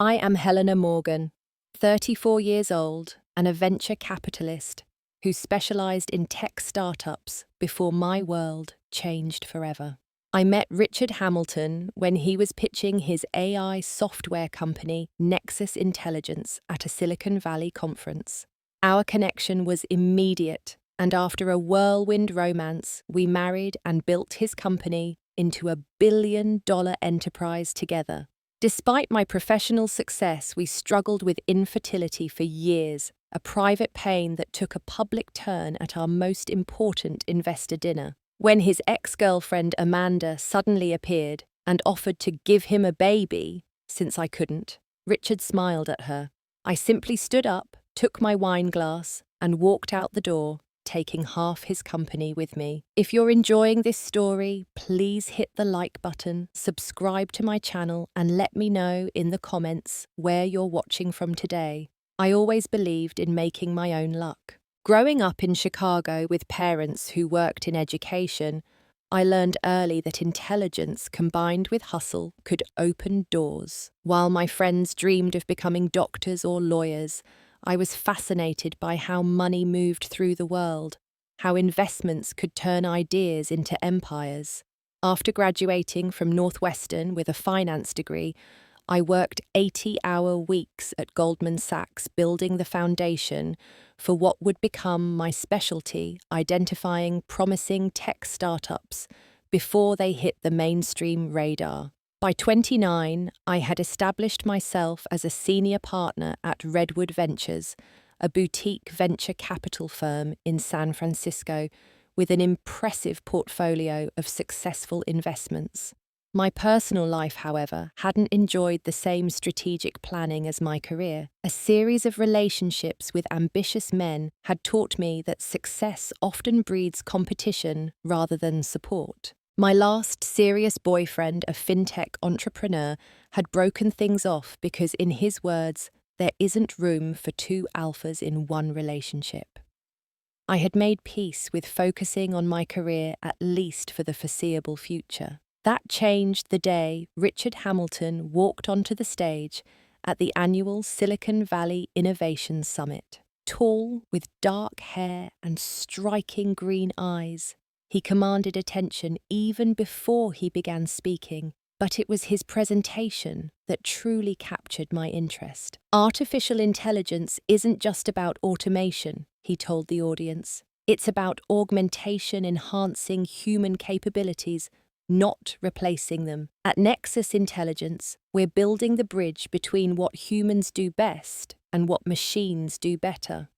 I am Helena Morgan, 34 years old and a venture capitalist who specialized in tech startups before my world changed forever. I met Richard Hamilton when he was pitching his AI software company, Nexus Intelligence, at a Silicon Valley conference. Our connection was immediate, and after a whirlwind romance, we married and built his company into a billion-dollar enterprise together. Despite my professional success, we struggled with infertility for years, a private pain that took a public turn at our most important investor dinner. When his ex-girlfriend Amanda suddenly appeared and offered to give him a baby, since I couldn't, Richard smiled at her. I simply stood up, took my wine glass, and walked out the door, taking half his company with me. If you're enjoying this story, please hit the like button, subscribe to my channel, and let me know in the comments where you're watching from today. I always believed in making my own luck. Growing up in Chicago with parents who worked in education, I learned early that intelligence combined with hustle could open doors. While my friends dreamed of becoming doctors or lawyers, I was fascinated by how money moved through the world, how investments could turn ideas into empires. After graduating from Northwestern with a finance degree, I worked 80-hour weeks at Goldman Sachs building the foundation for what would become my specialty, identifying promising tech startups before they hit the mainstream radar. By 29, I had established myself as a senior partner at Redwood Ventures, a boutique venture capital firm in San Francisco with an impressive portfolio of successful investments. My personal life, however, hadn't enjoyed the same strategic planning as my career. A series of relationships with ambitious men had taught me that success often breeds competition rather than support. My last serious boyfriend, a fintech entrepreneur, had broken things off because, in his words, there isn't room for two alphas in one relationship. I had made peace with focusing on my career at least for the foreseeable future. That changed the day Richard Hamilton walked onto the stage at the annual Silicon Valley Innovation Summit. Tall, with dark hair and striking green eyes, he commanded attention even before he began speaking, but it was his presentation that truly captured my interest. Artificial intelligence isn't just about automation, he told the audience. It's about augmentation enhancing human capabilities, not replacing them. At Nexus Intelligence, we're building the bridge between what humans do best and what machines do better.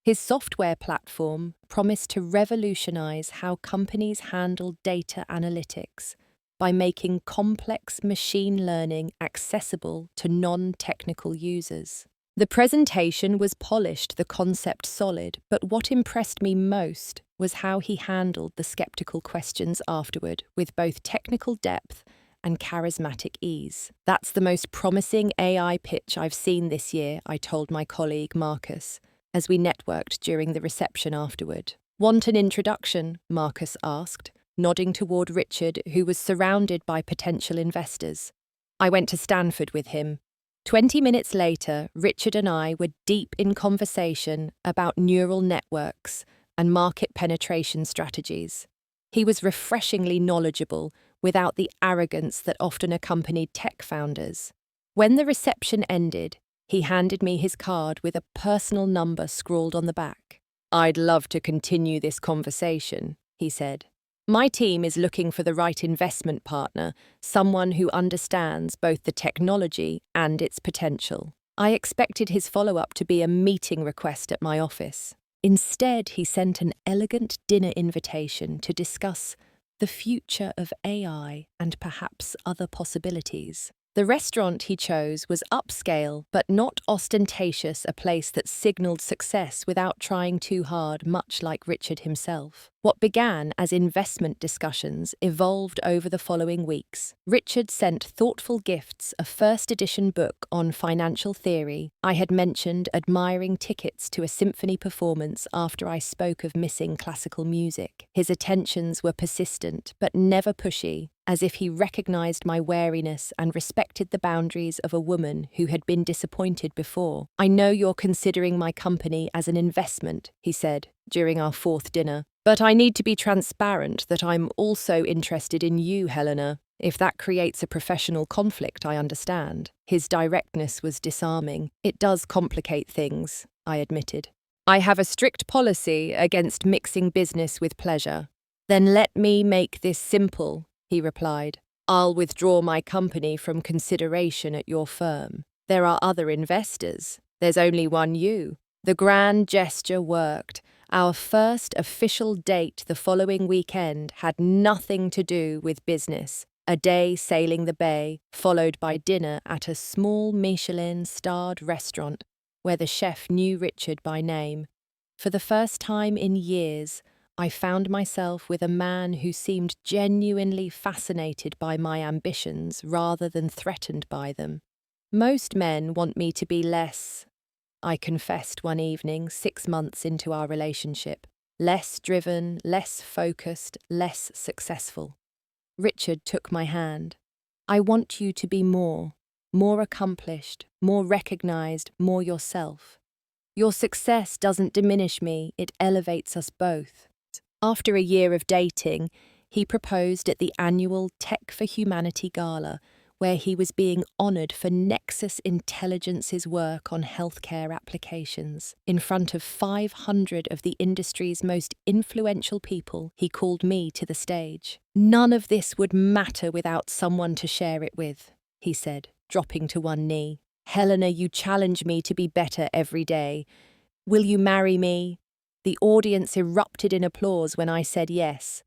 His software platform promised to revolutionize how companies handle data analytics by making complex machine learning accessible to non-technical users. The presentation was polished, the concept solid, but what impressed me most was how he handled the skeptical questions afterward with both technical depth and charismatic ease. That's the most promising AI pitch I've seen this year, I told my colleague Marcus, as we networked during the reception afterward. Want an introduction? Marcus asked, nodding toward Richard, who was surrounded by potential investors. I went to Stanford with him. 20 minutes later, Richard and I were deep in conversation about neural networks and market penetration strategies. He was refreshingly knowledgeable without the arrogance that often accompanied tech founders. When the reception ended, he handed me his card with a personal number scrawled on the back. "I'd love to continue this conversation," he said. "My team is looking for the right investment partner, someone who understands both the technology and its potential." I expected his follow-up to be a meeting request at my office. Instead, he sent an elegant dinner invitation to discuss the future of AI and perhaps other possibilities. The restaurant he chose was upscale but not ostentatious, a place that signaled success without trying too hard, much like Richard himself. What began as investment discussions evolved over the following weeks. Richard sent thoughtful gifts, a first-edition book on financial theory. I had mentioned admiring tickets to a symphony performance after I spoke of missing classical music. His attentions were persistent but never pushy, as if he recognized my wariness and respected the boundaries of a woman who had been disappointed before. "I know you're considering my company as an investment," he said during our fourth dinner, "but I need to be transparent that I'm also interested in you, Helena. If that creates a professional conflict, I understand." His directness was disarming. "It does complicate things," I admitted. "I have a strict policy against mixing business with pleasure." "Then let me make this simple," he replied. "I'll withdraw my company from consideration at your firm. There are other investors. There's only one you." The grand gesture worked. Our first official date the following weekend had nothing to do with business. A day sailing the bay, followed by dinner at a small Michelin-starred restaurant where the chef knew Richard by name. For the first time in years, I found myself with a man who seemed genuinely fascinated by my ambitions rather than threatened by them. "Most men want me to be less," I confessed one evening 6 months into our relationship. "Less driven, less focused, less successful." Richard took my hand. "I want you to be more accomplished, more recognized, more yourself. Your success doesn't diminish me, it elevates us both." After a year of dating, he proposed at the annual Tech for Humanity Gala, where he was being honoured for Nexus Intelligence's work on healthcare applications. In front of 500 of the industry's most influential people, he called me to the stage. "None of this would matter without someone to share it with," he said, dropping to one knee. "Helena, you challenge me to be better every day. Will you marry me?" The audience erupted in applause when I said yes.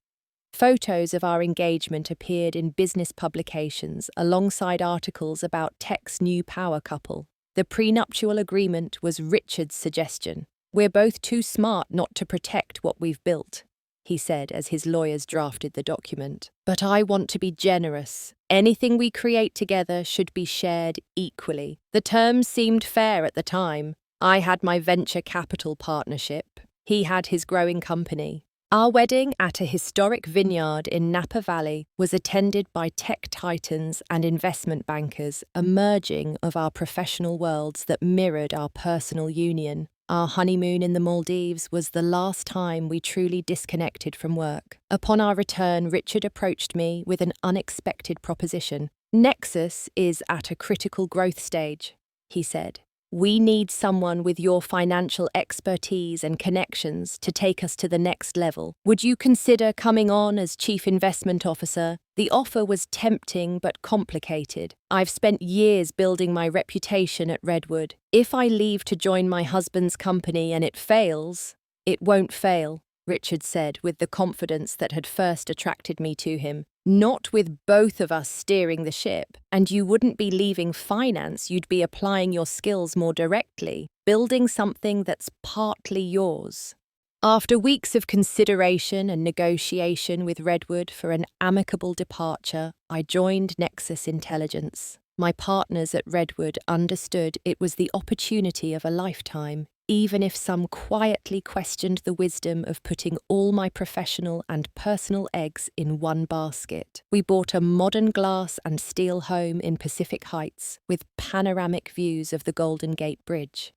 Photos of our engagement appeared in business publications alongside articles about Tech's new power couple. The prenuptial agreement was Richard's suggestion. "We're both too smart not to protect what we've built," he said as his lawyers drafted the document. "But I want to be generous. Anything we create together should be shared equally." The terms seemed fair at the time. I had my venture capital partnership. He had his growing company. Our wedding at a historic vineyard in Napa Valley was attended by tech titans and investment bankers, a merging of our professional worlds that mirrored our personal union. Our honeymoon in the Maldives was the last time we truly disconnected from work. Upon our return, Richard approached me with an unexpected proposition. "Nexus is at a critical growth stage," he said. "We need someone with your financial expertise and connections to take us to the next level. Would you consider coming on as Chief Investment Officer?" The offer was tempting but complicated. I've spent years building my reputation at Redwood. If I leave to join my husband's company and it fails, "It won't fail," Richard said with the confidence that had first attracted me to him. "Not with both of us steering the ship. And you wouldn't be leaving finance, you'd be applying your skills more directly, building something that's partly yours." After weeks of consideration and negotiation with Redwood for an amicable departure, I joined Nexus Intelligence. My partners at Redwood understood it was the opportunity of a lifetime, even if some quietly questioned the wisdom of putting all my professional and personal eggs in one basket. We bought a modern glass and steel home in Pacific Heights with panoramic views of the Golden Gate Bridge.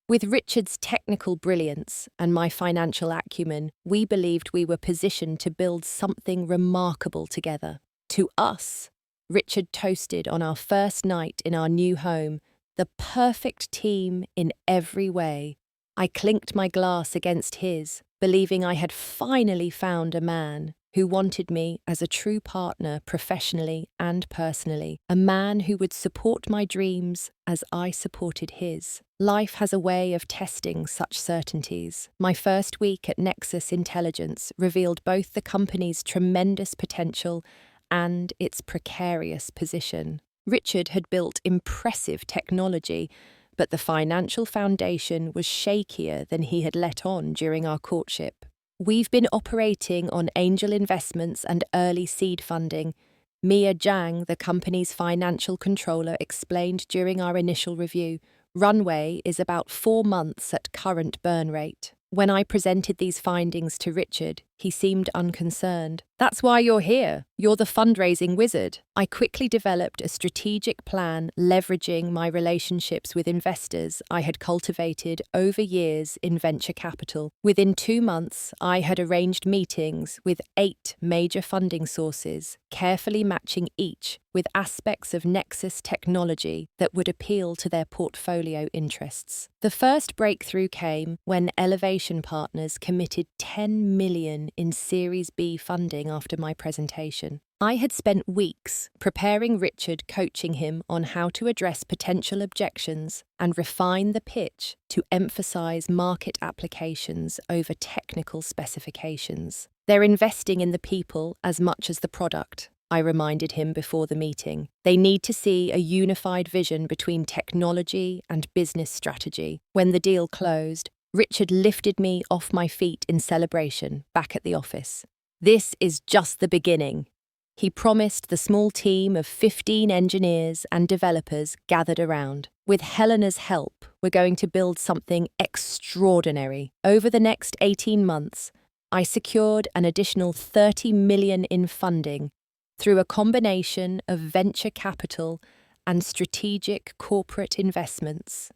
With Richard's technical brilliance and my financial acumen, we believed we were positioned to build something remarkable together. To us, Richard toasted on our first night in our new home, "The perfect team in every way." I clinked my glass against his, believing I had finally found a man who wanted me as a true partner professionally and personally, a man who would support my dreams as I supported his. Life has a way of testing such certainties. My first week at Nexus Intelligence revealed both the company's tremendous potential and its precarious position. Richard had built impressive technology, but the financial foundation was shakier than he had let on during our courtship. "We've been operating on angel investments and early seed funding," Mia Zhang, the company's financial controller, explained during our initial review. "Runway is about 4 months at current burn rate." When I presented these findings to Richard, He seemed unconcerned. That's why you're here. You're the fundraising wizard. I quickly developed a strategic plan leveraging my relationships with investors I had cultivated over years in venture capital. Within 2 months, I had arranged meetings with 8 major funding sources, carefully matching each with aspects of Nexus technology that would appeal to their portfolio interests. The first breakthrough came when Elevation Partners committed $10 million in Series B funding after my presentation. I had spent weeks preparing Richard, coaching him on how to address potential objections and refine the pitch to emphasize market applications over technical specifications. They're investing in the people as much as the product, I reminded him before the meeting. They need to see a unified vision between technology and business strategy. When the deal closed, Richard lifted me off my feet in celebration back at the office. This is just the beginning. He promised the small team of 15 engineers and developers gathered around. With Helena's help, we're going to build something extraordinary. Over the next 18 months, I secured an additional $30 million in funding through a combination of venture capital and strategic corporate investments.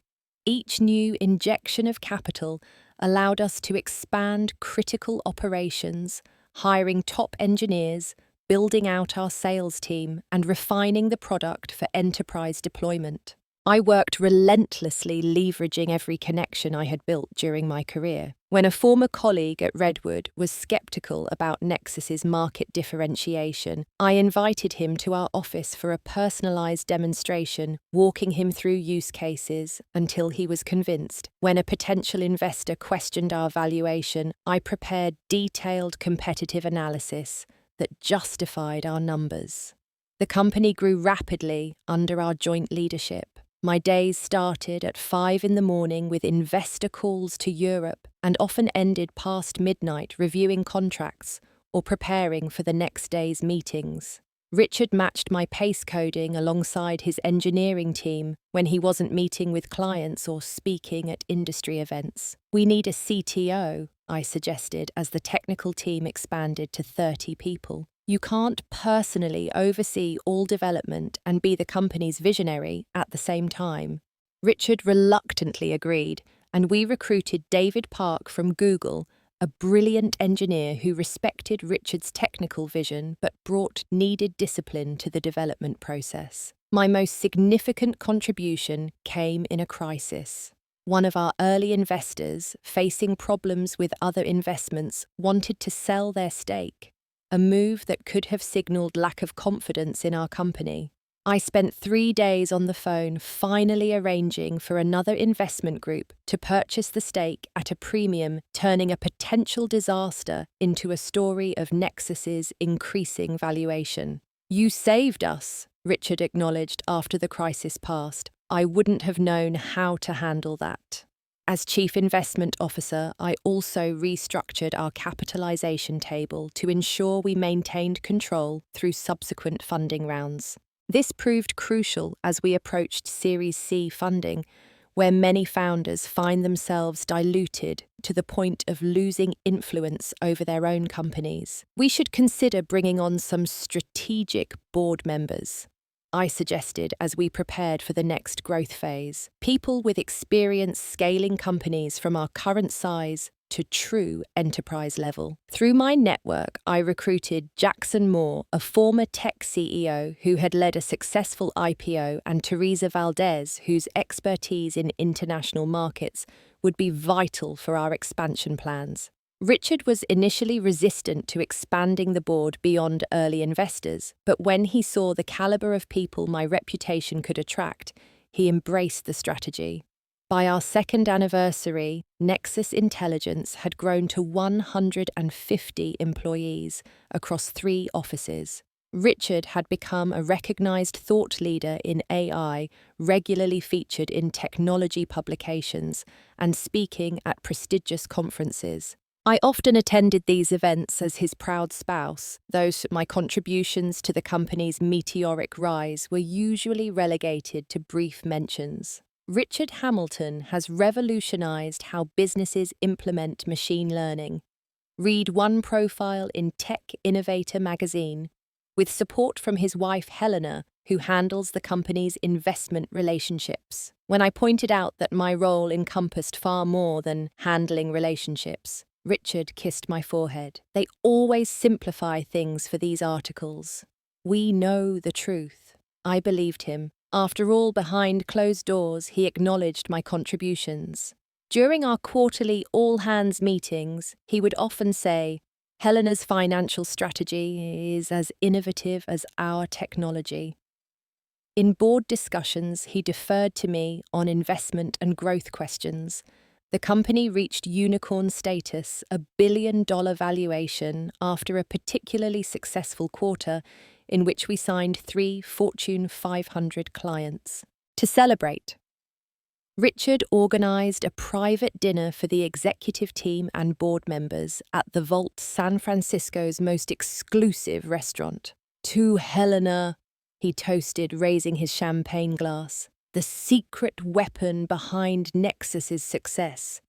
Each new injection of capital allowed us to expand critical operations, hiring top engineers, building out our sales team, and refining the product for enterprise deployment. I worked relentlessly leveraging every connection I had built during my career. When a former colleague at Redwood was skeptical about Nexus's market differentiation, I invited him to our office for a personalized demonstration, walking him through use cases until he was convinced. When a potential investor questioned our valuation, I prepared detailed competitive analysis that justified our numbers. The company grew rapidly under our joint leadership. My days started at 5 a.m. with investor calls to Europe and often ended past midnight reviewing contracts or preparing for the next day's meetings. Richard matched my pace coding alongside his engineering team when he wasn't meeting with clients or speaking at industry events. We need a CTO, I suggested as the technical team expanded to 30 people. You can't personally oversee all development and be the company's visionary at the same time. Richard reluctantly agreed, and we recruited David Park from Google, a brilliant engineer who respected Richard's technical vision but brought needed discipline to the development process. My most significant contribution came in a crisis. One of our early investors, facing problems with other investments, wanted to sell their stake, a move that could have signaled lack of confidence in our company. I spent 3 days on the phone finally arranging for another investment group to purchase the stake at a premium, turning a potential disaster into a story of Nexus's increasing valuation. You saved us, Richard acknowledged after the crisis passed. I wouldn't have known how to handle that. As Chief Investment Officer, I also restructured our capitalization table to ensure we maintained control through subsequent funding rounds. This proved crucial as we approached Series C funding, where many founders find themselves diluted to the point of losing influence over their own companies. We should consider bringing on some strategic board members, I suggested as we prepared for the next growth phase. People with experience scaling companies from our current size to true enterprise level. Through my network, I recruited Jackson Moore, a former tech CEO who had led a successful IPO, and Teresa Valdez, whose expertise in international markets would be vital for our expansion plans. Richard was initially resistant to expanding the board beyond early investors, but when he saw the caliber of people my reputation could attract, he embraced the strategy. By our second anniversary, Nexus Intelligence had grown to 150 employees across 3 offices. Richard had become a recognized thought leader in AI, regularly featured in technology publications and speaking at prestigious conferences. I often attended these events as his proud spouse, though my contributions to the company's meteoric rise were usually relegated to brief mentions. Richard Hamilton has revolutionized how businesses implement machine learning. Read one profile in Tech Innovator magazine, with support from his wife Helena, who handles the company's investment relationships. When I pointed out that my role encompassed far more than handling relationships, Richard kissed my forehead. They always simplify things for these articles. We know the truth. I believed him. After all, behind closed doors, he acknowledged my contributions. During our quarterly all-hands meetings, he would often say, "Helena's financial strategy is as innovative as our technology." In board discussions, he deferred to me on investment and growth questions. The company reached unicorn status, a billion-dollar valuation, after a particularly successful quarter in which we signed 3 Fortune 500 clients. To celebrate, Richard organized a private dinner for the executive team and board members at the Vault, San Francisco's most exclusive restaurant. "To Helena," he toasted, raising his champagne glass, "the secret weapon behind Nexus's success.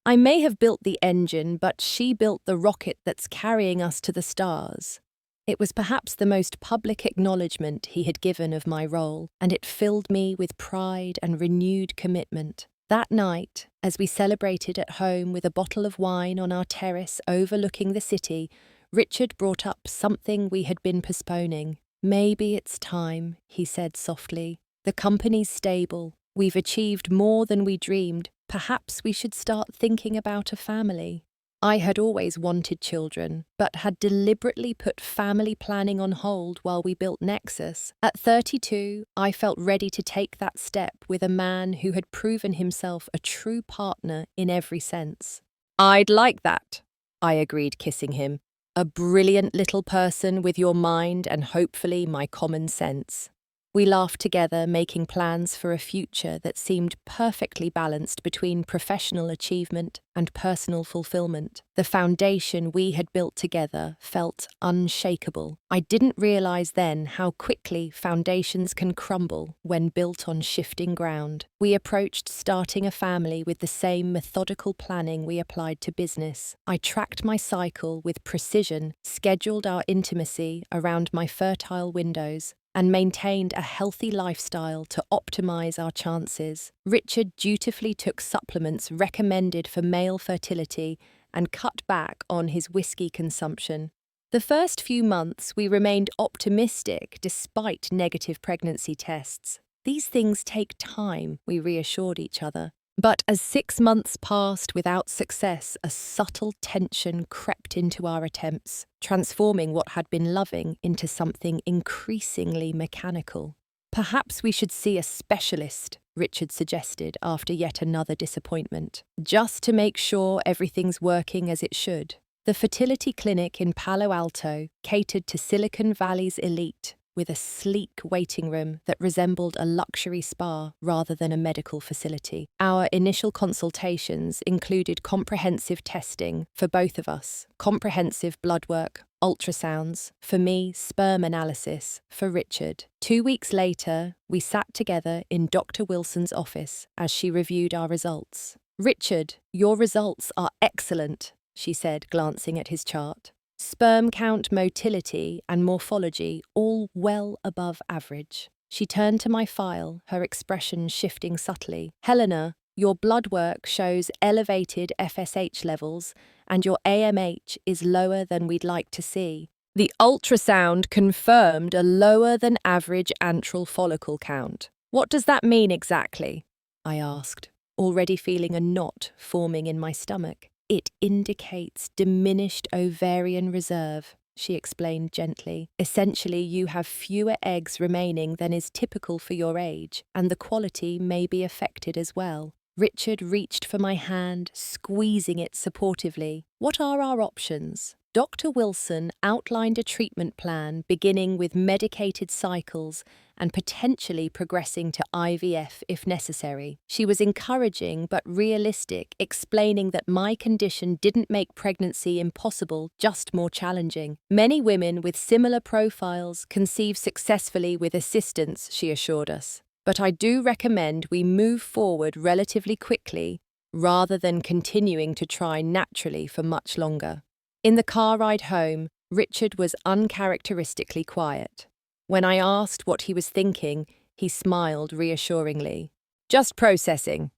I may have built the engine, but she built the rocket that's carrying us to the stars." It was perhaps the most public acknowledgement he had given of my role, and it filled me with pride and renewed commitment. That night, as we celebrated at home with a bottle of wine on our terrace overlooking the city, Richard brought up something we had been postponing. "Maybe it's time," he said softly. "The company's stable. We've achieved more than we dreamed. Perhaps we should start thinking about a family." I had always wanted children, but had deliberately put family planning on hold while we built Nexus. At 32, I felt ready to take that step with a man who had proven himself a true partner in every sense. "I'd like that," I agreed, kissing him. "A brilliant little person with your mind and hopefully my common sense." We laughed together, making plans for a future that seemed perfectly balanced between professional achievement and personal fulfillment. The foundation we had built together felt unshakable. I didn't realize then how quickly foundations can crumble when built on shifting ground. We approached starting a family with the same methodical planning we applied to business. I tracked my cycle with precision, scheduled our intimacy around my fertile windows, and maintained a healthy lifestyle to optimize our chances. Richard dutifully took supplements recommended for male fertility and cut back on his whiskey consumption. The first few months, we remained optimistic despite negative pregnancy tests. "These things take time," we reassured each other. But as 6 months passed without success, a subtle tension crept into our attempts, transforming what had been loving into something increasingly mechanical. "Perhaps we should see a specialist," Richard suggested after yet another disappointment, "just to make sure everything's working as it should." The fertility clinic in Palo Alto catered to Silicon Valley's elite, with a sleek waiting room that resembled a luxury spa rather than a medical facility. Our initial consultations included comprehensive testing for both of us, comprehensive blood work, ultrasounds, for me, sperm analysis, for Richard. 2 weeks later, we sat together in Dr. Wilson's office as she reviewed our results. "Richard, your results are excellent," she said, glancing at his chart. "Sperm count, motility, and morphology all well above average." She turned to my file, her expression shifting subtly. "Helena, your blood work shows elevated FSH levels, and your AMH is lower than we'd like to see. The ultrasound confirmed a lower than average antral follicle count. What does that mean exactly?" I asked, already feeling a knot forming in my stomach. "It indicates diminished ovarian reserve," she explained gently. "Essentially, you have fewer eggs remaining than is typical for your age, and the quality may be affected as well." Richard reached for my hand, squeezing it supportively. "What are our options?" Dr. Wilson outlined a treatment plan beginning with medicated cycles and potentially progressing to IVF if necessary. She was encouraging but realistic, explaining that my condition didn't make pregnancy impossible, just more challenging. "Many women with similar profiles conceive successfully with assistance," she assured us. "But I do recommend we move forward relatively quickly rather than continuing to try naturally for much longer." In the car ride home, Richard was uncharacteristically quiet. When I asked what he was thinking, he smiled reassuringly. Just processing.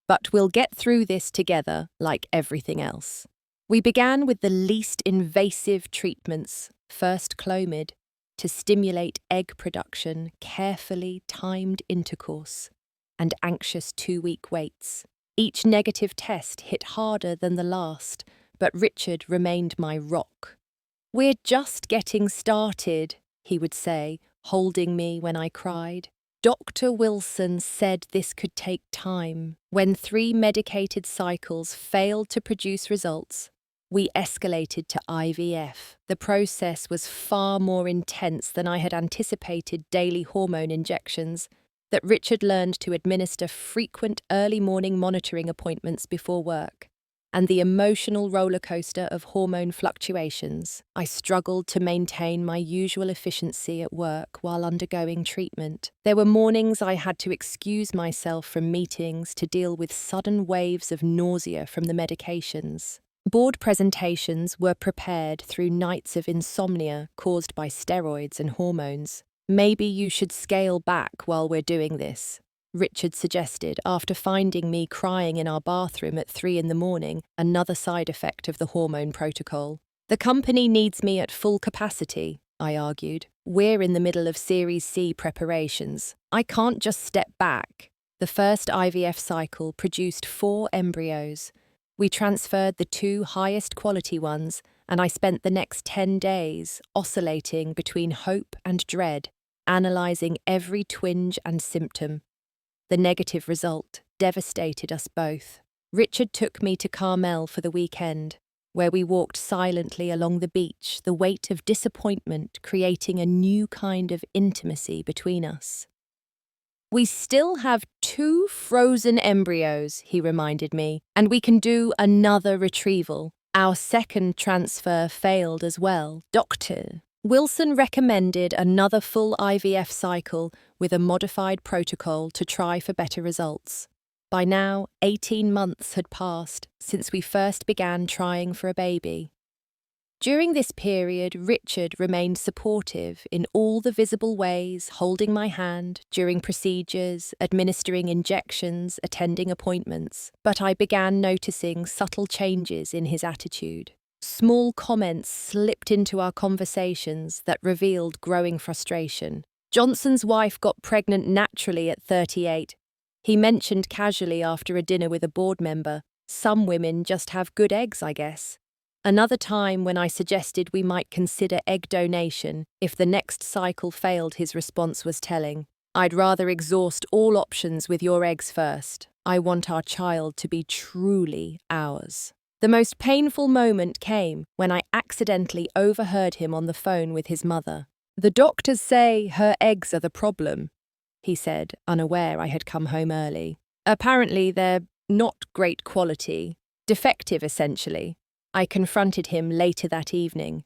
But we'll get through this together like everything else. We began with the least invasive treatments, first Clomid, to stimulate egg production, carefully timed intercourse, and anxious 2-week waits. Each negative test hit harder than the last, but Richard remained my rock. "We're just getting started," he would say, holding me when I cried. Dr. Wilson said this could take time. When 3 medicated cycles failed to produce results, we escalated to IVF. The process was far more intense than I had anticipated. Daily hormone injections, that Richard learned to administer frequent early morning monitoring appointments before work, and the emotional roller coaster of hormone fluctuations. I struggled to maintain my usual efficiency at work while undergoing treatment. There were mornings I had to excuse myself from meetings to deal with sudden waves of nausea from the medications. Board presentations were prepared through nights of insomnia caused by steroids and hormones. "Maybe you should scale back while we're doing this," Richard suggested after finding me crying in our bathroom at 3 a.m, another side effect of the hormone protocol. "The company needs me at full capacity," I argued. "We're in the middle of Series C preparations. I can't just step back." The first IVF cycle produced 4 embryos. We transferred the 2 highest quality ones, and I spent the next 10 days oscillating between hope and dread, analysing every twinge and symptom. The negative result devastated us both. Richard took me to Carmel for the weekend, where we walked silently along the beach, the weight of disappointment creating a new kind of intimacy between us. "We still have 2 frozen embryos," he reminded me, "and we can do another retrieval. Our second transfer failed as well. Dr. Wilson recommended another full IVF cycle with a modified protocol to try for better results. By now, 18 months had passed since we first began trying for a baby. During this period, Richard remained supportive in all the visible ways, holding my hand during procedures, administering injections, attending appointments. But I began noticing subtle changes in his attitude. Small comments slipped into our conversations that revealed growing frustration. Johnson's wife got pregnant naturally at 38. He mentioned casually after a dinner with a board member, "Some women just have good eggs, I guess." Another time when I suggested we might consider egg donation if the next cycle failed, his response was telling. "I'd rather exhaust all options with your eggs first. I want our child to be truly ours." The most painful moment came when I accidentally overheard him on the phone with his mother. "The doctors say her eggs are the problem," he said, unaware I had come home early. "Apparently they're not great quality. Defective, essentially." I confronted him later that evening.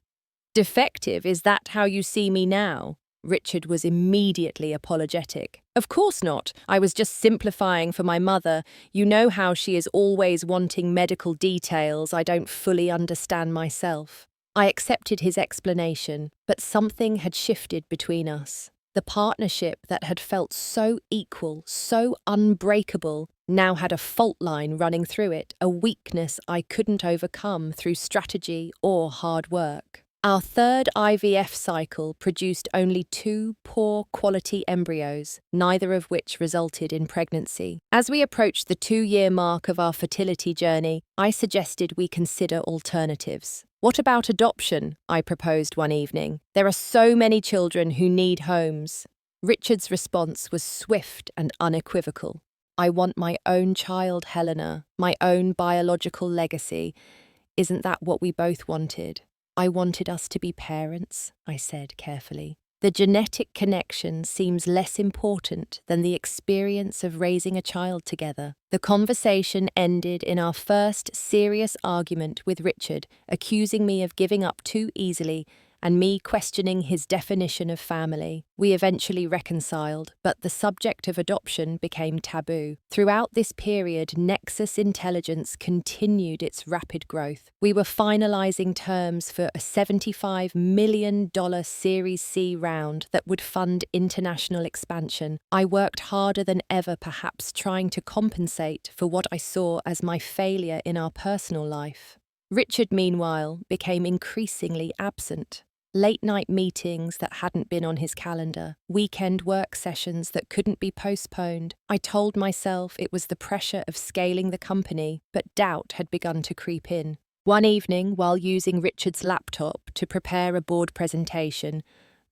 "Defective? Is that how you see me now?" Richard was immediately apologetic. "Of course not. I was just simplifying for my mother. You know how she is always wanting medical details I don't fully understand myself." I accepted his explanation, but something had shifted between us. The partnership that had felt so equal, so unbreakable, now had a fault line running through it, a weakness I couldn't overcome through strategy or hard work. Our third IVF cycle produced only 2 poor quality embryos, neither of which resulted in pregnancy. As we approached the 2-year mark of our fertility journey, I suggested we consider alternatives. "What about adoption?" I proposed one evening. "There are so many children who need homes." Richard's response was swift and unequivocal. "I want my own child, Helena, my own biological legacy. Isn't that what we both wanted?" "I wanted us to be parents," I said carefully. "The genetic connection seems less important than the experience of raising a child together." The conversation ended in our first serious argument with Richard, accusing me of giving up too easily and me questioning his definition of family. We eventually reconciled, but the subject of adoption became taboo. Throughout this period, Nexus Intelligence continued its rapid growth. We were finalizing terms for a $75 million Series C round that would fund international expansion. I worked harder than ever, perhaps trying to compensate for what I saw as my failure in our personal life. Richard, meanwhile, became increasingly absent. Late-night meetings that hadn't been on his calendar, weekend work sessions that couldn't be postponed. I told myself it was the pressure of scaling the company, but doubt had begun to creep in. One evening, while using Richard's laptop to prepare a board presentation,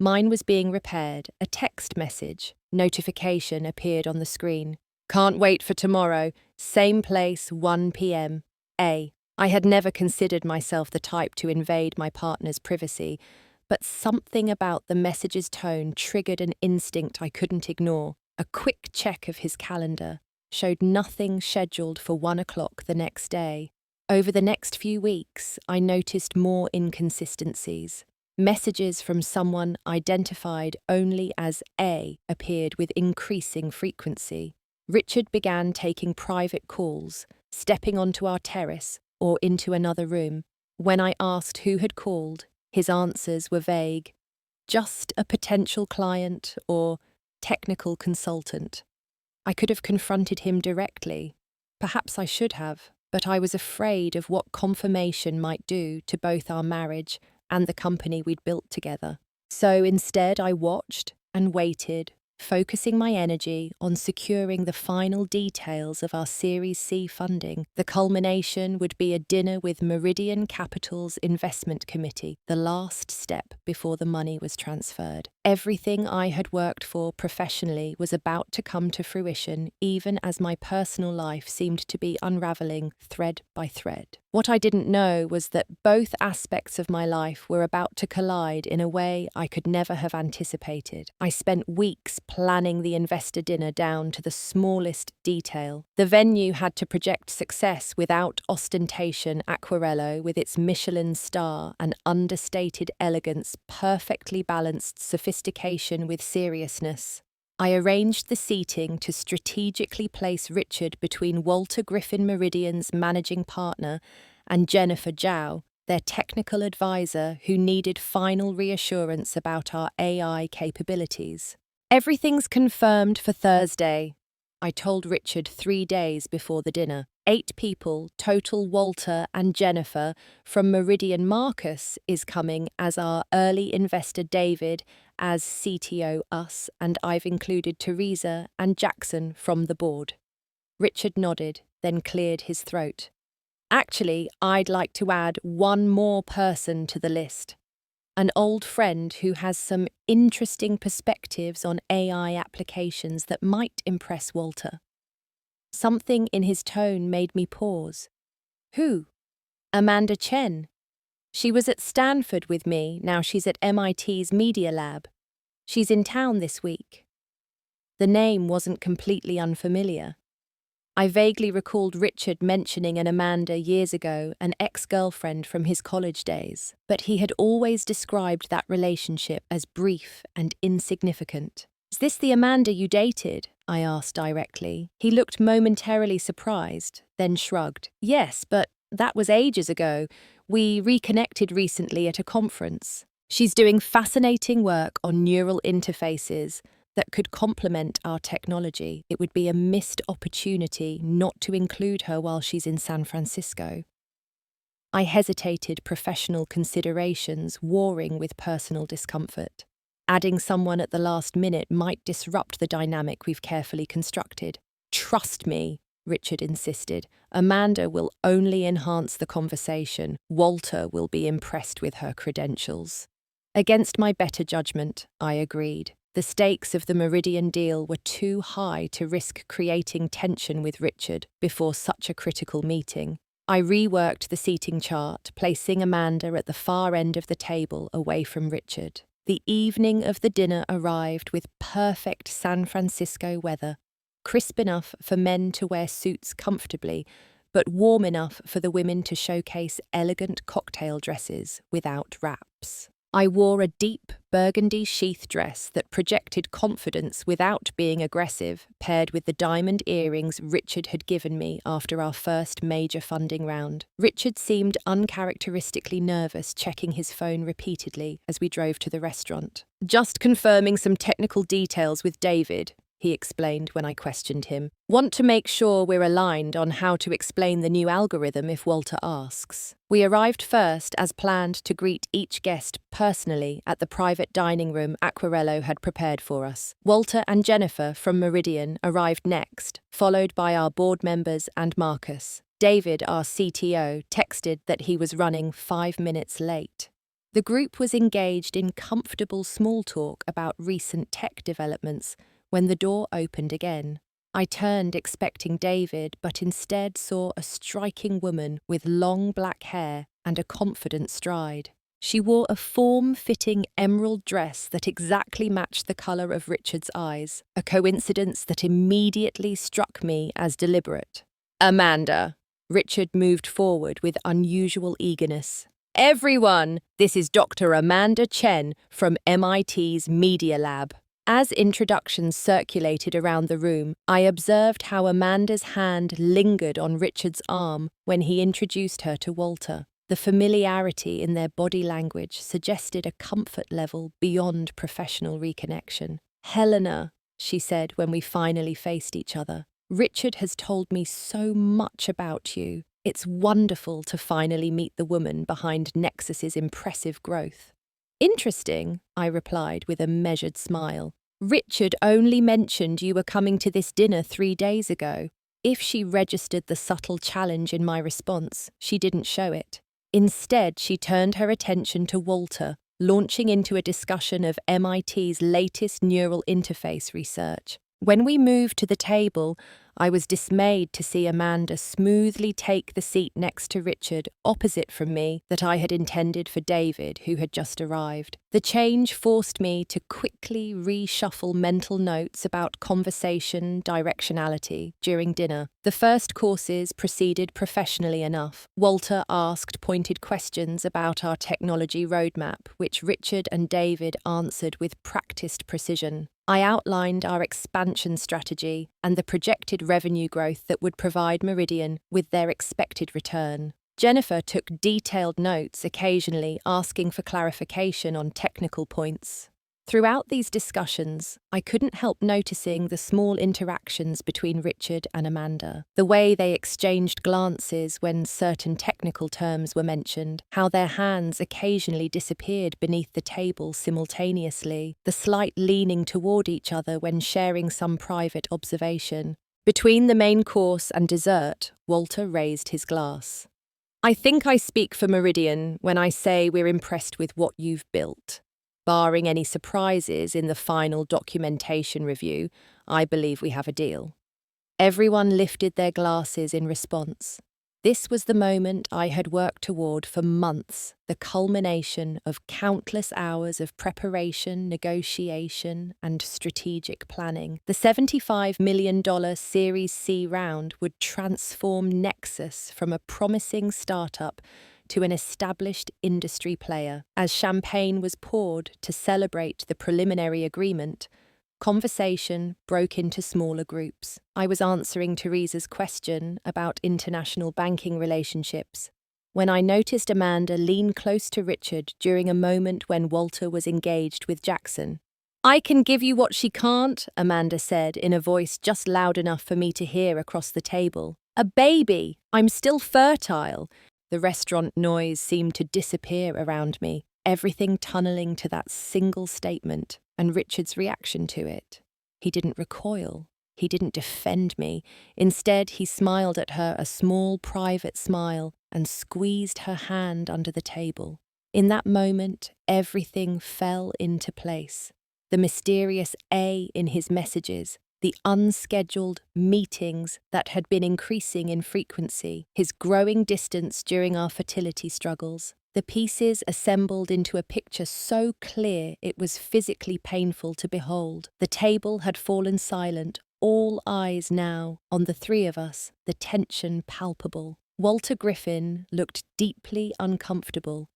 mine was being repaired. A text message notification appeared on the screen. "Can't wait for tomorrow. Same place, 1 p.m. A." I had never considered myself the type to invade my partner's privacy, but something about the message's tone triggered an instinct I couldn't ignore. A quick check of his calendar showed nothing scheduled for 1 o'clock the next day. Over the next few weeks, I noticed more inconsistencies. Messages from someone identified only as A appeared with increasing frequency. Richard began taking private calls, stepping onto our terrace or into another room. When I asked who had called, his answers were vague. Just a potential client or technical consultant. I could have confronted him directly. Perhaps I should have, but I was afraid of what confirmation might do to both our marriage and the company we'd built together. So instead I watched and waited, focusing my energy on securing the final details of our Series C funding. The culmination would be a dinner with Meridian Capital's investment committee, the last step before the money was transferred. Everything I had worked for professionally was about to come to fruition, even as my personal life seemed to be unraveling thread by thread. What I didn't know was that both aspects of my life were about to collide in a way I could never have anticipated. I spent weeks planning the investor dinner down to the smallest detail. The venue had to project success without ostentation. Aquarello, with its Michelin star and understated elegance, perfectly balanced sophistication with seriousness. I arranged the seating to strategically place Richard between Walter Griffin Meridian's managing partner and Jennifer Zhao, their technical advisor who needed final reassurance about our AI capabilities. "Everything's confirmed for Thursday," I told Richard 3 days before the dinner. 8 people, total Walter and Jennifer, from Meridian. Marcus is coming as our early investor, David as CTO us, and I've included Teresa and Jackson from the board. Richard nodded, then cleared his throat. "Actually, I'd like to add one more person to the list. An old friend who has some interesting perspectives on AI applications that might impress Walter." Something in his tone made me pause. "Who?" "Amanda Chen. She was at Stanford with me, now she's at MIT's Media Lab. She's in town this week." The name wasn't completely unfamiliar. I vaguely recalled Richard mentioning an Amanda years ago, an ex-girlfriend from his college days, but he had always described that relationship as brief and insignificant. "Is this the Amanda you dated?" I asked directly. He looked momentarily surprised, then shrugged. "Yes, but that was ages ago. We reconnected recently at a conference. She's doing fascinating work on neural interfaces that could complement our technology. It would be a missed opportunity not to include her while she's in San Francisco." I hesitated, professional considerations warring with personal discomfort. Adding someone at the last minute might disrupt the dynamic we've carefully constructed. "Trust me," Richard insisted. "Amanda will only enhance the conversation. Walter will be impressed with her credentials." Against my better judgment, I agreed. The stakes of the Meridian deal were too high to risk creating tension with Richard before such a critical meeting. I reworked the seating chart, placing Amanda at the far end of the table away from Richard. The evening of the dinner arrived with perfect San Francisco weather, crisp enough for men to wear suits comfortably, but warm enough for the women to showcase elegant cocktail dresses without wraps. I wore a deep burgundy sheath dress that projected confidence without being aggressive, paired with the diamond earrings Richard had given me after our first major funding round. Richard seemed uncharacteristically nervous, checking his phone repeatedly as we drove to the restaurant. "Just confirming some technical details with David," he explained when I questioned him. "Want to make sure we're aligned on how to explain the new algorithm if Walter asks." We arrived first, as planned, to greet each guest personally at the private dining room Aquarello had prepared for us. Walter and Jennifer from Meridian arrived next, followed by our board members and Marcus. David, our CTO, texted that he was running 5 minutes late. The group was engaged in comfortable small talk about recent tech developments when the door opened again. I turned expecting David, but instead saw a striking woman with long black hair and a confident stride. She wore a form-fitting emerald dress that exactly matched the colour of Richard's eyes, a coincidence that immediately struck me as deliberate. "Amanda." Richard moved forward with unusual eagerness. "Everyone, this is Dr. Amanda Chen from MIT's Media Lab." As introductions circulated around the room, I observed how Amanda's hand lingered on Richard's arm when he introduced her to Walter. The familiarity in their body language suggested a comfort level beyond professional reconnection. "Helena," she said when we finally faced each other, "Richard has told me so much about you. It's wonderful to finally meet the woman behind Nexus's impressive growth." "Interesting," I replied with a measured smile. "Richard only mentioned you were coming to this dinner 3 days ago." If she registered the subtle challenge in my response, she didn't show it. Instead, she turned her attention to Walter, launching into a discussion of MIT's latest neural interface research. When we moved to the table, I was dismayed to see Amanda smoothly take the seat next to Richard, opposite from me, that I had intended for David, who had just arrived. The change forced me to quickly reshuffle mental notes about conversation directionality during dinner. The first courses proceeded professionally enough. Walter asked pointed questions about our technology roadmap, which Richard and David answered with practiced precision. I outlined our expansion strategy and the projected revenue growth that would provide Meridian with their expected return. Jennifer took detailed notes, occasionally asking for clarification on technical points. Throughout these discussions, I couldn't help noticing the small interactions between Richard and Amanda, the way they exchanged glances when certain technical terms were mentioned, how their hands occasionally disappeared beneath the table simultaneously, the slight leaning toward each other when sharing some private observation. Between the main course and dessert, Walter raised his glass. "I think I speak for Meridian when I say we're impressed with what you've built. Barring any surprises in the final documentation review, I believe we have a deal." Everyone lifted their glasses in response. This was the moment I had worked toward for months, the culmination of countless hours of preparation, negotiation, and strategic planning. The $75 million Series C round would transform Nexus from a promising startup to an established industry player. As champagne was poured to celebrate the preliminary agreement, conversation broke into smaller groups. I was answering Teresa's question about international banking relationships when I noticed Amanda lean close to Richard during a moment when Walter was engaged with Jackson. "I can give you what she can't," Amanda said in a voice just loud enough for me to hear across the table. "A baby. I'm still fertile." The restaurant noise seemed to disappear around me, everything tunneling to that single statement and Richard's reaction to it. He didn't recoil. He didn't defend me. Instead, he smiled at her a small private smile and squeezed her hand under the table. In that moment, everything fell into place. The mysterious A in his messages, the unscheduled meetings that had been increasing in frequency, his growing distance during our fertility struggles. The pieces assembled into a picture so clear it was physically painful to behold. The table had fallen silent, all eyes now on the three of us, the tension palpable. Walter Griffin looked deeply uncomfortable,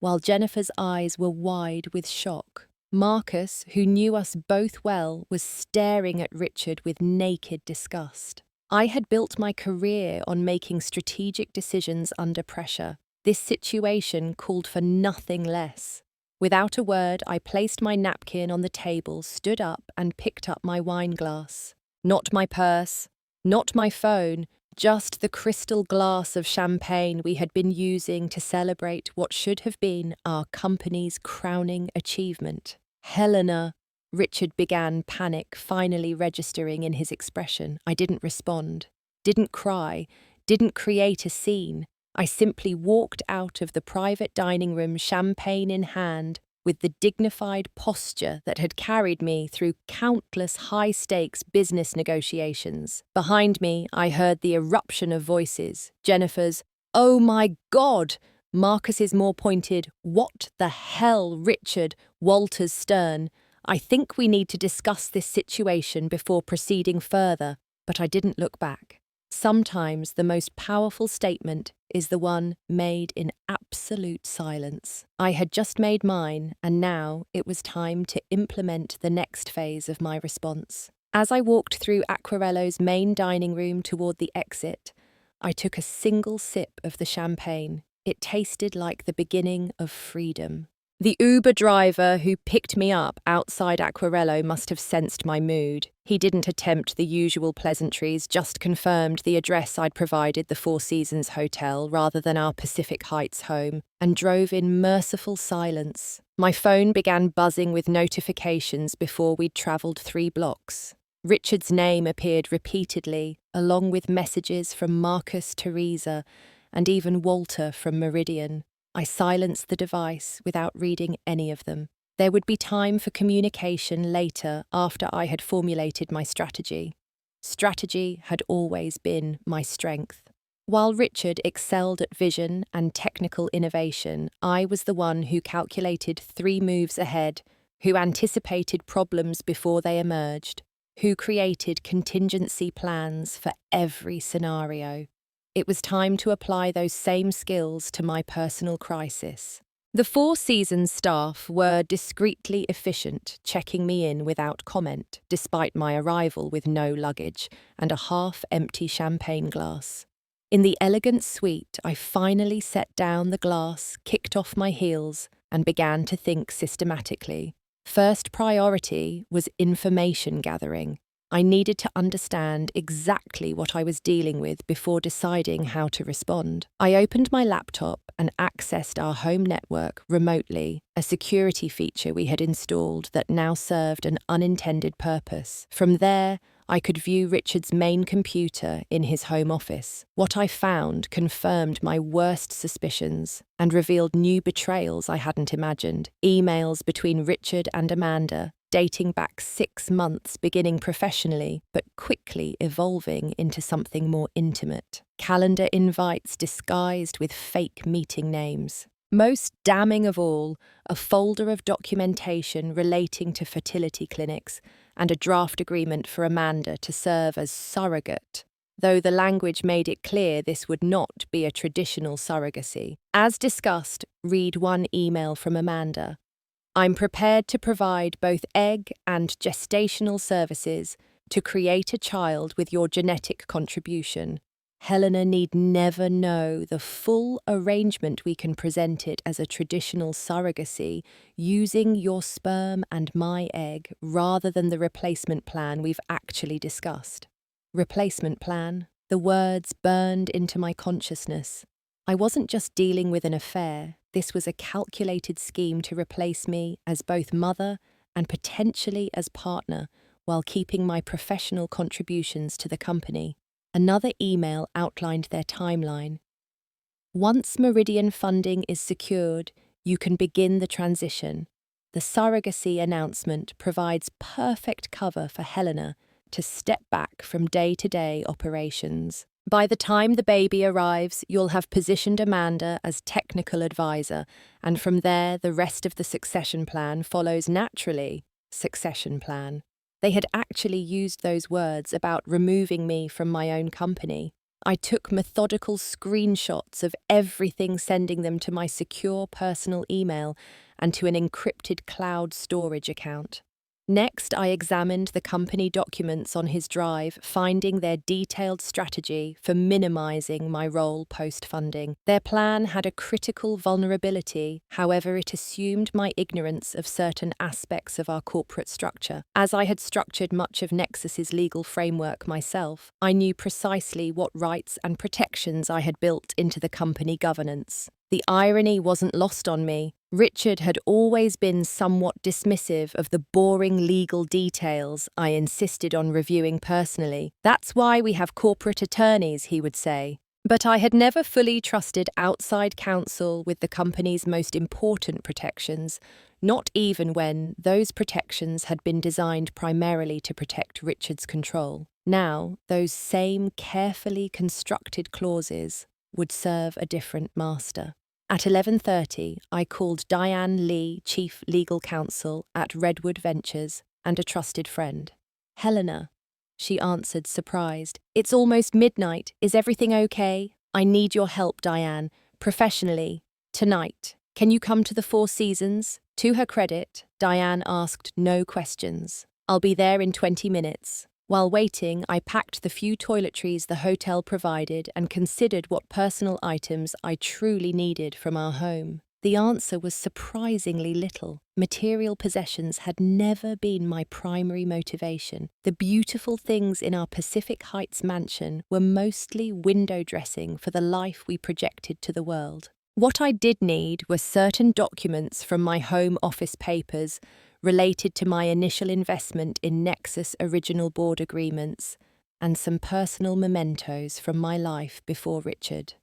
while Jennifer's eyes were wide with shock. Marcus, who knew us both well, was staring at Richard with naked disgust. I had built my career on making strategic decisions under pressure. This situation called for nothing less. Without a word, I placed my napkin on the table, stood up, and picked up my wine glass. Not my purse, not my phone, just the crystal glass of champagne we had been using to celebrate what should have been our company's crowning achievement. Helena, Richard began, panic finally registering in his expression. I didn't respond, didn't cry, didn't create a scene. I simply walked out of the private dining room, champagne in hand, with the dignified posture that had carried me through countless high-stakes business negotiations. Behind me, I heard the eruption of voices. Jennifer's, "Oh my God!" Marcus's more pointed, "What the hell, Richard?" Walter's stern, "I think we need to discuss this situation before proceeding further." But I didn't look back. Sometimes the most powerful statement is the one made in absolute silence. I had just made mine, and now it was time to implement the next phase of my response. As I walked through Aquarello's main dining room toward the exit, I took a single sip of the champagne. It tasted like the beginning of freedom. The Uber driver who picked me up outside Aquarello must have sensed my mood. He didn't attempt the usual pleasantries, just confirmed the address I'd provided, the Four Seasons Hotel, rather than our Pacific Heights home, and drove in merciful silence. My phone began buzzing with notifications before we'd travelled 3 blocks. Richard's name appeared repeatedly, along with messages from Marcus, Teresa, and even Walter from Meridian. I silenced the device without reading any of them. There would be time for communication later after I had formulated my strategy. Strategy had always been my strength. While Richard excelled at vision and technical innovation, I was the one who calculated 3 moves ahead, who anticipated problems before they emerged, who created contingency plans for every scenario. It was time to apply those same skills to my personal crisis. The Four Seasons staff were discreetly efficient, checking me in without comment, despite my arrival with no luggage and a half-empty champagne glass. In the elegant suite, I finally set down the glass, kicked off my heels, and began to think systematically. First priority was information gathering. I needed to understand exactly what I was dealing with before deciding how to respond. I opened my laptop and accessed our home network remotely, a security feature we had installed that now served an unintended purpose. From there, I could view Richard's main computer in his home office. What I found confirmed my worst suspicions and revealed new betrayals I hadn't imagined. Emails between Richard and Amanda, dating back 6 months, beginning professionally, but quickly evolving into something more intimate. Calendar invites disguised with fake meeting names. Most damning of all, a folder of documentation relating to fertility clinics and a draft agreement for Amanda to serve as surrogate, though the language made it clear this would not be a traditional surrogacy. As discussed, read one email from Amanda. "I'm prepared to provide both egg and gestational services to create a child with your genetic contribution. Helena need never know the full arrangement. We can present it as a traditional surrogacy using your sperm and my egg rather than the replacement plan we've actually discussed." Replacement plan. The words burned into my consciousness. I wasn't just dealing with an affair. This was a calculated scheme to replace me as both mother and potentially as partner while keeping my professional contributions to the company. Another email outlined their timeline. "Once Meridian funding is secured, you can begin the transition. The surrogacy announcement provides perfect cover for Helena to step back from day-to-day operations. By the time the baby arrives, you'll have positioned Amanda as technical advisor, and from there the rest of the succession plan follows naturally." Succession plan. They had actually used those words about removing me from my own company. I took methodical screenshots of everything, sending them to my secure personal email and to an encrypted cloud storage account. Next, I examined the company documents on his drive, finding their detailed strategy for minimizing my role post-funding. Their plan had a critical vulnerability, however, it assumed my ignorance of certain aspects of our corporate structure. As I had structured much of Nexus's legal framework myself, I knew precisely what rights and protections I had built into the company governance. The irony wasn't lost on me. Richard had always been somewhat dismissive of the boring legal details I insisted on reviewing personally. That's why we have corporate attorneys, he would say. But I had never fully trusted outside counsel with the company's most important protections, not even when those protections had been designed primarily to protect Richard's control. Now, those same carefully constructed clauses would serve a different master. At 11:30, I called Diane Lee, Chief Legal Counsel at Redwood Ventures, and a trusted friend. "Helena," she answered, surprised. "It's almost midnight. Is everything okay? I need your help, Diane, professionally, tonight. Can you come to the Four Seasons?" To her credit, Diane asked no questions. "I'll be there in 20 minutes. While waiting, I packed the few toiletries the hotel provided and considered what personal items I truly needed from our home. The answer was surprisingly little. Material possessions had never been my primary motivation. The beautiful things in our Pacific Heights mansion were mostly window dressing for the life we projected to the world. What I did need were certain documents from my home office papers related to my initial investment in Nexus original board agreements, and some personal mementos from my life before Richard.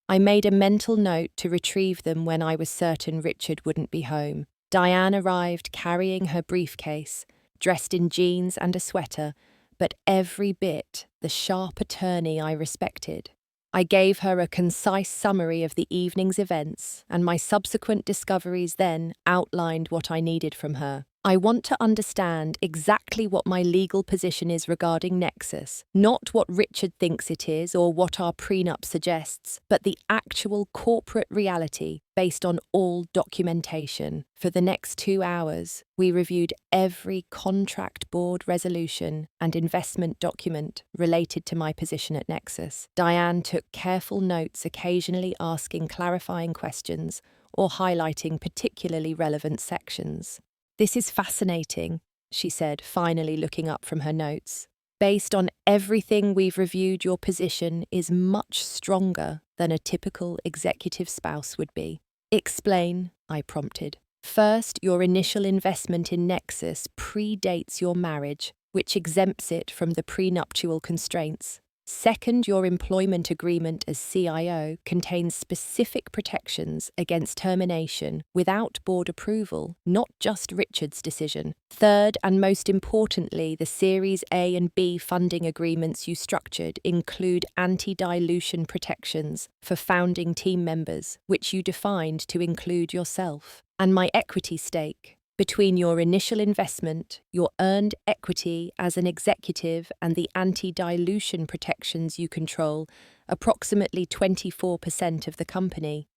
I made a mental note to retrieve them when I was certain Richard wouldn't be home. Diane arrived carrying her briefcase, dressed in jeans and a sweater, but every bit the sharp attorney I respected. I gave her a concise summary of the evening's events, and my subsequent discoveries then outlined what I needed from her. I want to understand exactly what my legal position is regarding Nexus, not what Richard thinks it is or what our prenup suggests, but the actual corporate reality based on all documentation. For the next 2 hours, we reviewed every contract board resolution and investment document related to my position at Nexus. Diane took careful notes, occasionally asking clarifying questions or highlighting particularly relevant sections. "This is fascinating," she said, finally looking up from her notes. "Based on everything we've reviewed, your position is much stronger than a typical executive spouse would be." "Explain," I prompted. "First, your initial investment in Nexus predates your marriage, which exempts it from the prenuptial constraints. Second, your employment agreement as CIO contains specific protections against termination without board approval, not just Richard's decision. Third, and most importantly, the Series A and B funding agreements you structured include anti-dilution protections for founding team members, which you defined to include yourself. And my equity stake. Between your initial investment, your earned equity as an executive, and the anti-dilution protections you control, approximately 24% of the company.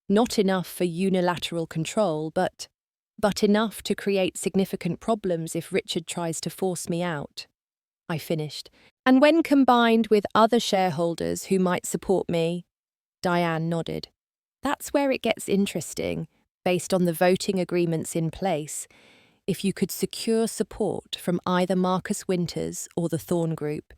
Not enough for unilateral control, but enough to create significant problems if Richard tries to force me out," I finished. "And when combined with other shareholders who might support me," Diane nodded. "That's where it gets interesting. Based on the voting agreements in place, if you could secure support from either Marcus Winters or the Thorn Group,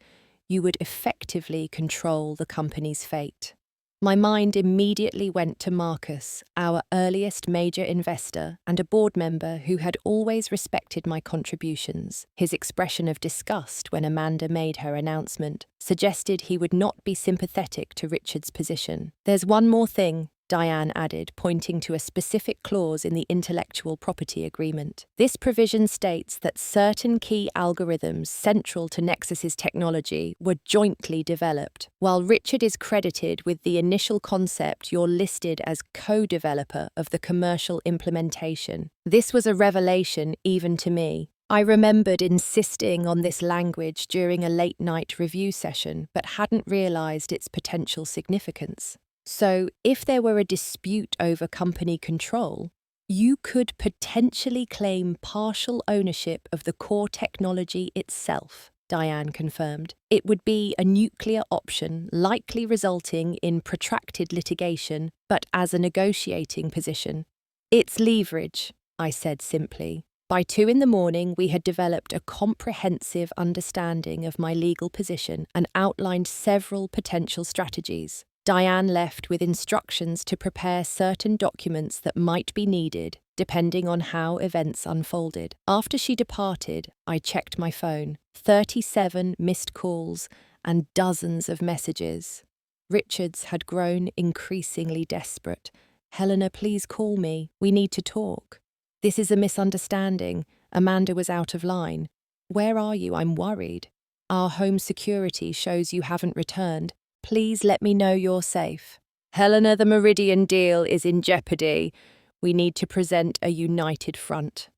you would effectively control the company's fate." My mind immediately went to Marcus, our earliest major investor and a board member who had always respected my contributions. His expression of disgust when Amanda made her announcement suggested he would not be sympathetic to Richard's position. "There's one more thing," Diane added, pointing to a specific clause in the intellectual property agreement. "This provision states that certain key algorithms central to Nexus's technology were jointly developed. While Richard is credited with the initial concept, you're listed as co-developer of the commercial implementation. This was a revelation even to me. I remembered insisting on this language during a late-night review session, but hadn't realised its potential significance. So, if there were a dispute over company control, you could potentially claim partial ownership of the core technology itself, Diane confirmed. It would be a nuclear option, likely resulting in protracted litigation, but as a negotiating position. It's leverage, I said simply. By 2 a.m, we had developed a comprehensive understanding of my legal position and outlined several potential strategies. Diane left with instructions to prepare certain documents that might be needed, depending on how events unfolded. After she departed, I checked my phone. 37 missed calls and dozens of messages. Richards had grown increasingly desperate. "Helena, please call me. We need to talk." "This is a misunderstanding. Amanda was out of line." "Where are you? I'm worried." "Our home security shows you haven't returned. Please let me know you're safe." "Helena, the Meridian deal is in jeopardy. We need to present a united front."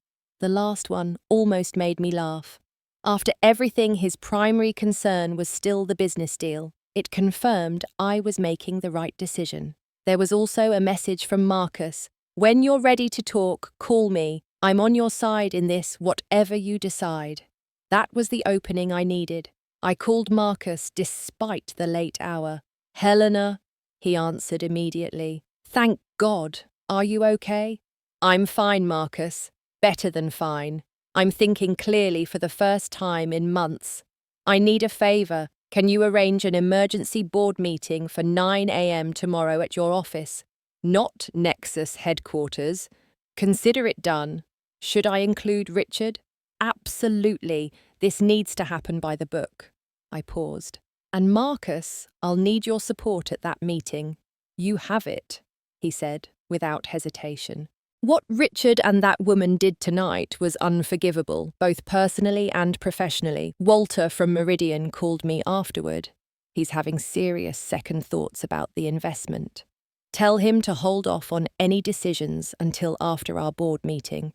The last one almost made me laugh. After everything, his primary concern was still the business deal. It confirmed I was making the right decision. There was also a message from Marcus. "When you're ready to talk, call me. I'm on your side in this, whatever you decide." That was the opening I needed. I called Marcus despite the late hour. "Helena," he answered immediately. "Thank God. Are you okay?" "I'm fine, Marcus. Better than fine. I'm thinking clearly for the first time in months. I need a favor. Can you arrange an emergency board meeting for 9 a.m. tomorrow at your office? Not Nexus headquarters. Consider it done. Should I include Richard? Absolutely. This needs to happen by the book." I paused. "And Marcus, I'll need your support at that meeting." "You have it," he said, without hesitation. What Richard and that woman did tonight was unforgivable, both personally and professionally. Walter from Meridian called me afterward. He's having serious second thoughts about the investment. Tell him to hold off on any decisions until after our board meeting.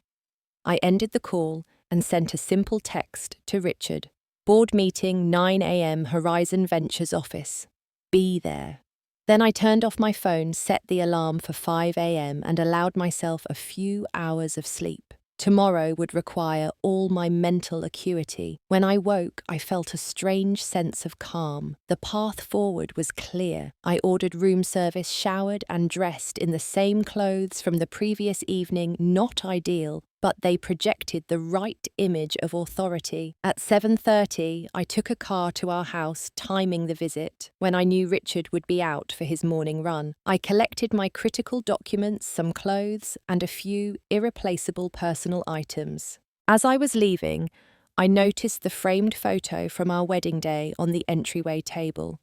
I ended the call and sent a simple text to Richard. Board meeting 9 a.m. Horizon Ventures office. Be there. Then I turned off my phone, set the alarm for 5 a.m. and allowed myself a few hours of sleep. Tomorrow would require all my mental acuity. When I woke, I felt a strange sense of calm. The path forward was clear. I ordered room service, showered and dressed in the same clothes from the previous evening, not ideal, but they projected the right image of authority. At 7:30, I took a car to our house, timing the visit, when I knew Richard would be out for his morning run. I collected my critical documents, some clothes, and a few irreplaceable personal items. As I was leaving, I noticed the framed photo from our wedding day on the entryway table.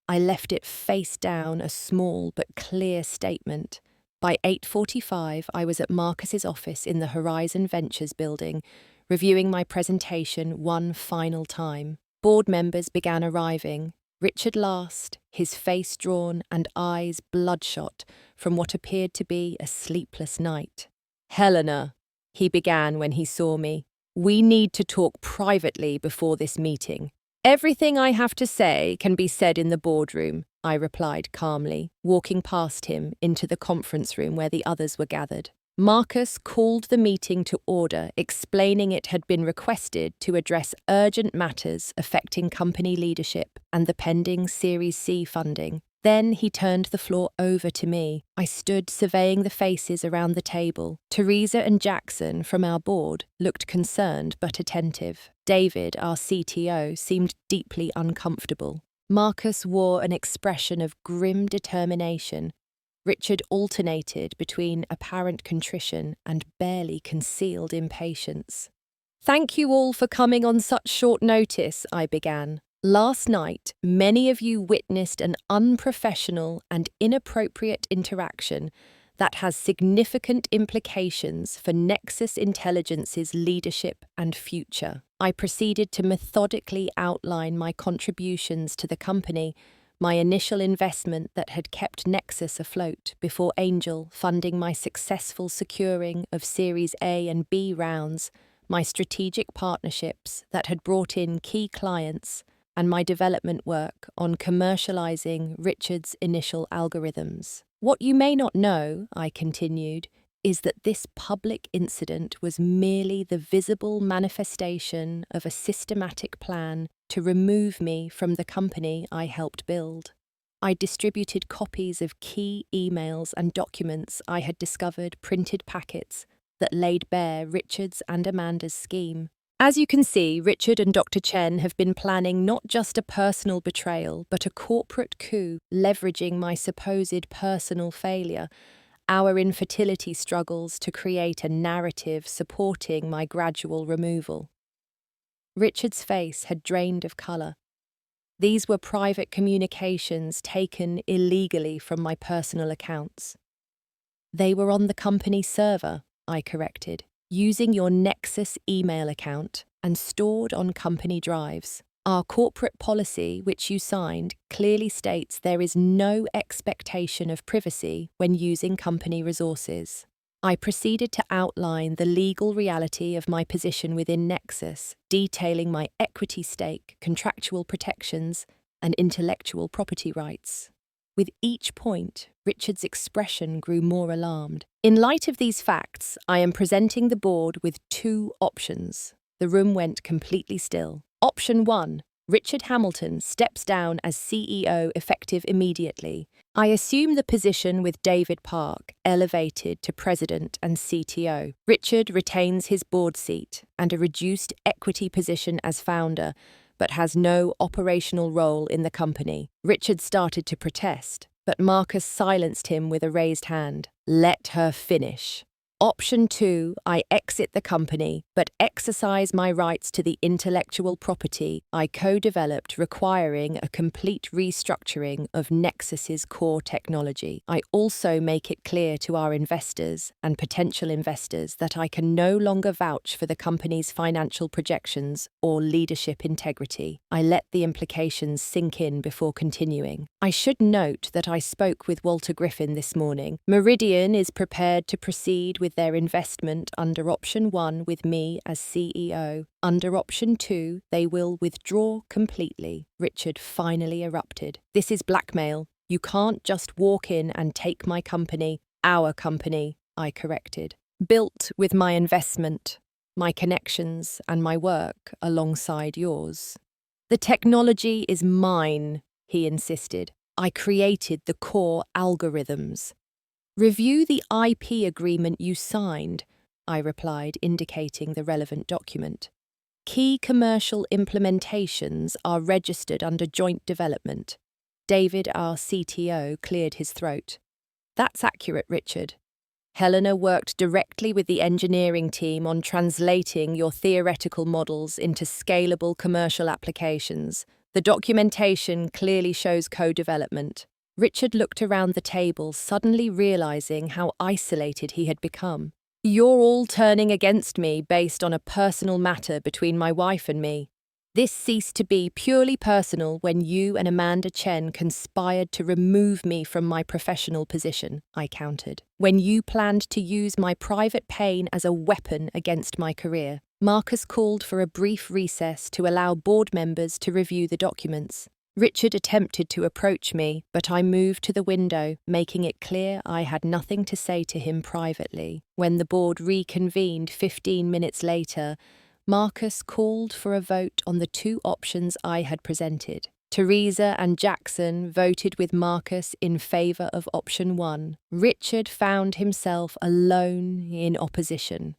I left it face down, a small but clear statement. By 8:45, I was at Marcus's office in the Horizon Ventures building, reviewing my presentation one final time. Board members began arriving. Richard last, his face drawn and eyes bloodshot from what appeared to be a sleepless night. "Helena," he began when he saw me, "we need to talk privately before this meeting." "Everything I have to say can be said in the boardroom," I replied calmly, walking past him into the conference room where the others were gathered. Marcus called the meeting to order, explaining it had been requested to address urgent matters affecting company leadership and the pending Series C funding. Then he turned the floor over to me. I stood surveying the faces around the table. Teresa and Jackson from our board looked concerned but attentive. David, our CTO, seemed deeply uncomfortable. Marcus wore an expression of grim determination. Richard alternated between apparent contrition and barely concealed impatience. "Thank you all for coming on such short notice," I began. "Last night, many of you witnessed an unprofessional and inappropriate interaction that has significant implications for Nexus Intelligence's leadership and future." I proceeded to methodically outline my contributions to the company, my initial investment that had kept Nexus afloat before Angel funding my successful securing of Series A and B rounds, my strategic partnerships that had brought in key clients, and my development work on commercializing Richard's initial algorithms. What you may not know, I continued, is that this public incident was merely the visible manifestation of a systematic plan to remove me from the company I helped build. I distributed copies of key emails and documents I had discovered, printed packets that laid bare Richard's and Amanda's scheme. As you can see, Richard and Dr. Chen have been planning not just a personal betrayal, but a corporate coup, leveraging my supposed personal failure, our infertility struggles, to create a narrative supporting my gradual removal. Richard's face had drained of colour. These were private communications taken illegally from my personal accounts. They were on the company server, I corrected, using your Nexus email account and stored on company drives. Our corporate policy, which you signed, clearly states there is no expectation of privacy when using company resources. I proceeded to outline the legal reality of my position within Nexus, detailing my equity stake, contractual protections, and intellectual property rights. With each point, Richard's expression grew more alarmed. In light of these facts, I am presenting the board with two options. The room went completely still. Option 1. Richard Hamilton steps down as CEO effective immediately. I assume the position with David Park, elevated to president and CTO. Richard retains his board seat and a reduced equity position as founder, but has no operational role in the company. Richard started to protest, but Marcus silenced him with a raised hand. Let her finish. Option 2, I exit the company, but exercise my rights to the intellectual property I co-developed, requiring a complete restructuring of Nexus's core technology. I also make it clear to our investors and potential investors that I can no longer vouch for the company's financial projections or leadership integrity. I let the implications sink in before continuing. I should note that I spoke with Walter Griffin this morning. Meridian is prepared to proceed with their investment under Option 1 with me as CEO. Under Option 2, they will withdraw completely. Richard finally erupted. This is blackmail. You can't just walk in and take my company. Our company, I corrected. Built with my investment, my connections, and my work alongside yours. The technology is mine, he insisted. I created the core algorithms. Review the IP agreement you signed, I replied, indicating the relevant document. Key commercial implementations are registered under joint development. David, our CTO, cleared his throat. That's accurate, Richard. Helena worked directly with the engineering team on translating your theoretical models into scalable commercial applications. The documentation clearly shows co-development. Richard looked around the table, suddenly realizing how isolated he had become. You're all turning against me based on a personal matter between my wife and me. This ceased to be purely personal when you and Amanda Chen conspired to remove me from my professional position, I countered. When you planned to use my private pain as a weapon against my career. Marcus called for a brief recess to allow board members to review the documents. Richard attempted to approach me, but I moved to the window, making it clear I had nothing to say to him privately. When the board reconvened 15 minutes later, Marcus called for a vote on the two options I had presented. Teresa and Jackson voted with Marcus in favour of option 1. Richard found himself alone in opposition.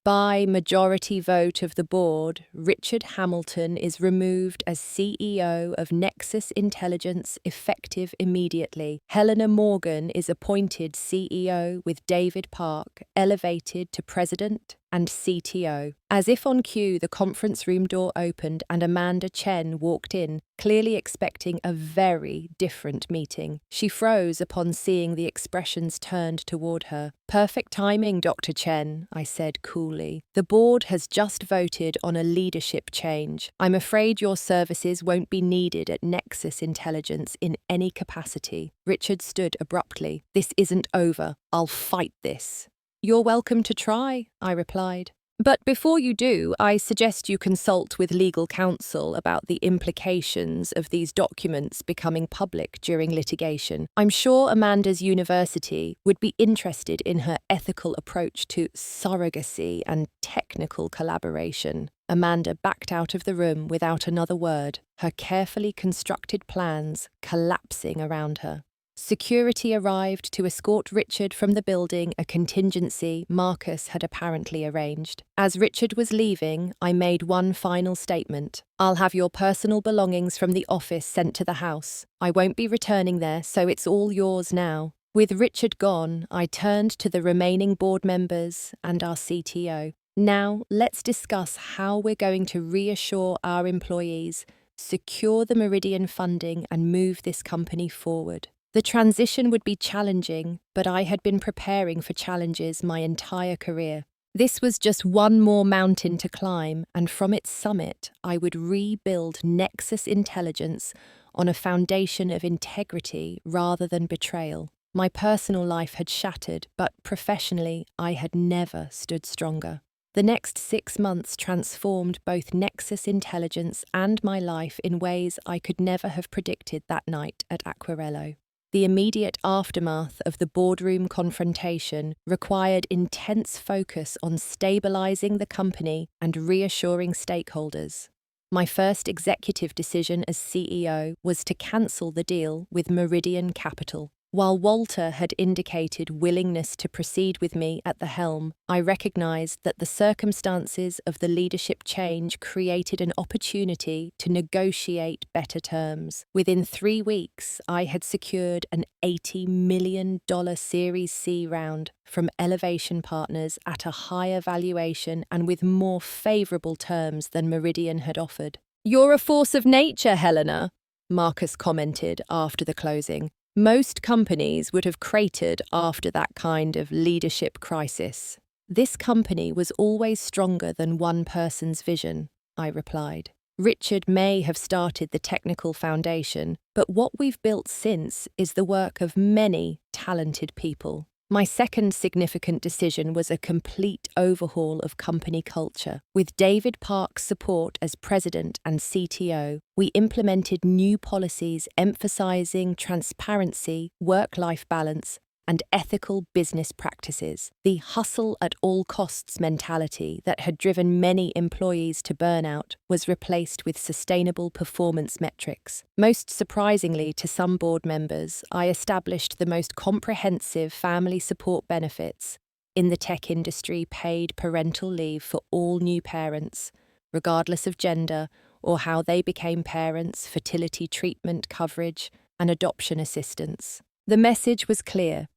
By majority vote of the board, Richard Hamilton is removed as CEO of Nexus Intelligence effective immediately. Helena Morgan is appointed CEO with David Park elevated to president and CTO. As if on cue, the conference room door opened and Amanda Chen walked in, clearly expecting a very different meeting. She froze upon seeing the expressions turned toward her. Perfect timing, Dr. Chen, I said coolly. The board has just voted on a leadership change. I'm afraid your services won't be needed at Nexus Intelligence in any capacity. Richard stood abruptly. This isn't over. I'll fight this. You're welcome to try, I replied. But before you do, I suggest you consult with legal counsel about the implications of these documents becoming public during litigation. I'm sure Amanda's university would be interested in her ethical approach to surrogacy and technical collaboration. Amanda backed out of the room without another word, her carefully constructed plans collapsing around her. Security arrived to escort Richard from the building, a contingency Marcus had apparently arranged. As Richard was leaving, I made one final statement. I'll have your personal belongings from the office sent to the house. I won't be returning there, so it's all yours now. With Richard gone, I turned to the remaining board members and our CTO. Now, let's discuss how we're going to reassure our employees, secure the Meridian funding, and move this company forward. The transition would be challenging, but I had been preparing for challenges my entire career. This was just one more mountain to climb, and from its summit, I would rebuild Nexus Intelligence on a foundation of integrity rather than betrayal. My personal life had shattered, but professionally, I had never stood stronger. The next 6 months transformed both Nexus Intelligence and my life in ways I could never have predicted that night at Aquarello. The immediate aftermath of the boardroom confrontation required intense focus on stabilizing the company and reassuring stakeholders. My first executive decision as CEO was to cancel the deal with Meridian Capital. While Walter had indicated willingness to proceed with me at the helm, I recognized that the circumstances of the leadership change created an opportunity to negotiate better terms. Within 3 weeks, I had secured an $80 million Series C round from Elevation Partners at a higher valuation and with more favorable terms than Meridian had offered. "You're a force of nature, Helena," Marcus commented after the closing. "Most companies would have cratered after that kind of leadership crisis." "This company was always stronger than one person's vision," I replied. "Richard may have started the technical foundation, but what we've built since is the work of many talented people." My second significant decision was a complete overhaul of company culture. With David Park's support as president and CTO, we implemented new policies emphasizing transparency, work-life balance, and ethical business practices. The hustle at all costs mentality that had driven many employees to burnout was replaced with sustainable performance metrics. Most surprisingly to some board members, I established the most comprehensive family support benefits in the tech industry: paid parental leave for all new parents, regardless of gender or how they became parents, fertility treatment coverage, and adoption assistance. The message was clear.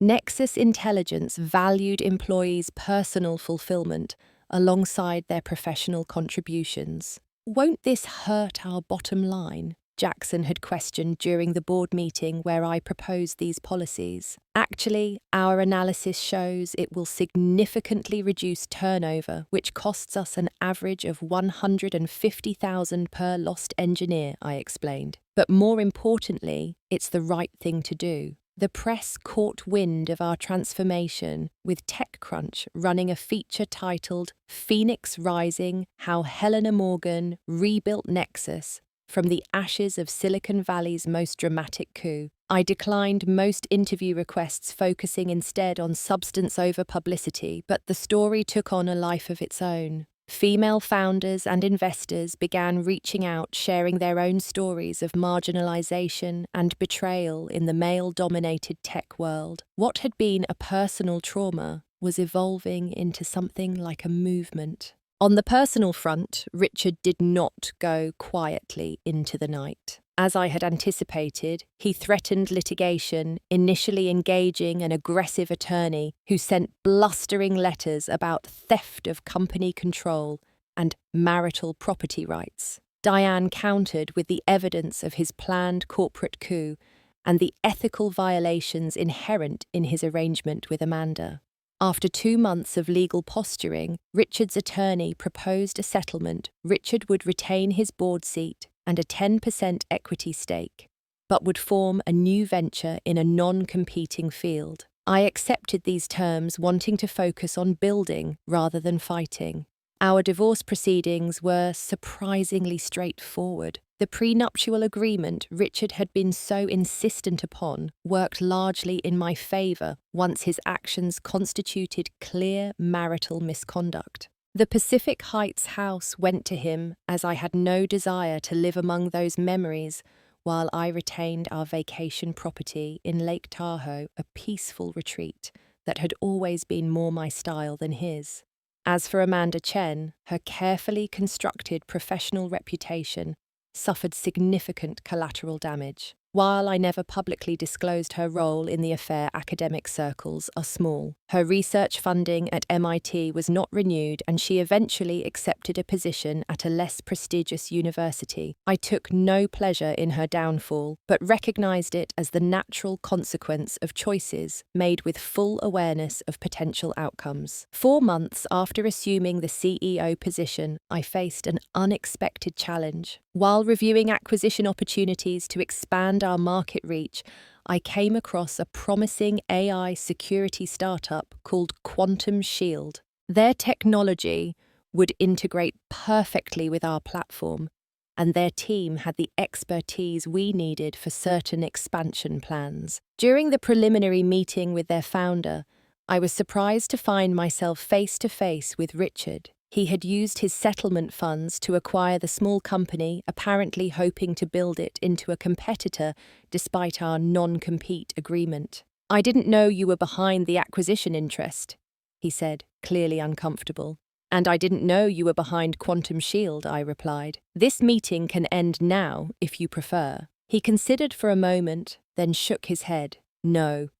Nexus Intelligence valued employees' personal fulfillment alongside their professional contributions. "Won't this hurt our bottom line?" Jackson had questioned during the board meeting where I proposed these policies. "Actually, our analysis shows it will significantly reduce turnover, which costs us an average of $150,000 per lost engineer," I explained. "But more importantly, it's the right thing to do." The press caught wind of our transformation, with TechCrunch running a feature titled "Phoenix Rising: How Helena Morgan Rebuilt Nexus from the Ashes of Silicon Valley's Most Dramatic Coup." I declined most interview requests, focusing instead on substance over publicity, but the story took on a life of its own. Female founders and investors began reaching out, sharing their own stories of marginalization and betrayal in the male-dominated tech world. What had been a personal trauma was evolving into something like a movement. On the personal front, Richard did not go quietly into the night. As I had anticipated, he threatened litigation, initially engaging an aggressive attorney who sent blustering letters about theft of company control and marital property rights. Diane countered with the evidence of his planned corporate coup and the ethical violations inherent in his arrangement with Amanda. After 2 months of legal posturing, Richard's attorney proposed a settlement. Richard would retain his board seat and a 10% equity stake, but would form a new venture in a non-competing field. I accepted these terms, wanting to focus on building rather than fighting. Our divorce proceedings were surprisingly straightforward. The prenuptial agreement Richard had been so insistent upon worked largely in my favour once his actions constituted clear marital misconduct. The Pacific Heights house went to him, as I had no desire to live among those memories, while I retained our vacation property in Lake Tahoe, a peaceful retreat that had always been more my style than his. As for Amanda Chen, her carefully constructed professional reputation suffered significant collateral damage. While I never publicly disclosed her role in the affair, academic circles are small. Her research funding at MIT was not renewed, and she eventually accepted a position at a less prestigious university. I took no pleasure in her downfall, but recognized it as the natural consequence of choices made with full awareness of potential outcomes. 4 months after assuming the CEO position, I faced an unexpected challenge. While reviewing acquisition opportunities to expand our market reach, I came across a promising AI security startup called Quantum Shield. Their technology would integrate perfectly with our platform, and their team had the expertise we needed for certain expansion plans. During the preliminary meeting with their founder, I was surprised to find myself face to face with Richard. He had used his settlement funds to acquire the small company, apparently hoping to build it into a competitor despite our non-compete agreement. "I didn't know you were behind the acquisition interest," he said, clearly uncomfortable. "And I didn't know you were behind Quantum Shield," I replied. "This meeting can end now, if you prefer." He considered for a moment, then shook his head. "No.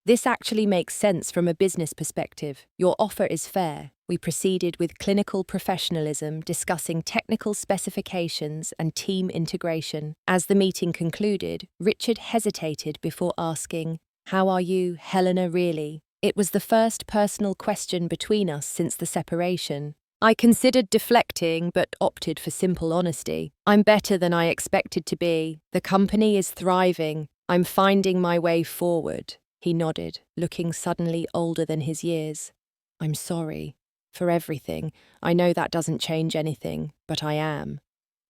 This actually makes sense from a business perspective. Your offer is fair." We proceeded with clinical professionalism, discussing technical specifications and team integration. As the meeting concluded, Richard hesitated before asking, "How are you, Helena, really?" It was the first personal question between us since the separation. I considered deflecting, but opted for simple honesty. "I'm better than I expected to be. The company is thriving. I'm finding my way forward." He nodded, looking suddenly older than his years. "I'm sorry for everything. I know that doesn't change anything, but I am."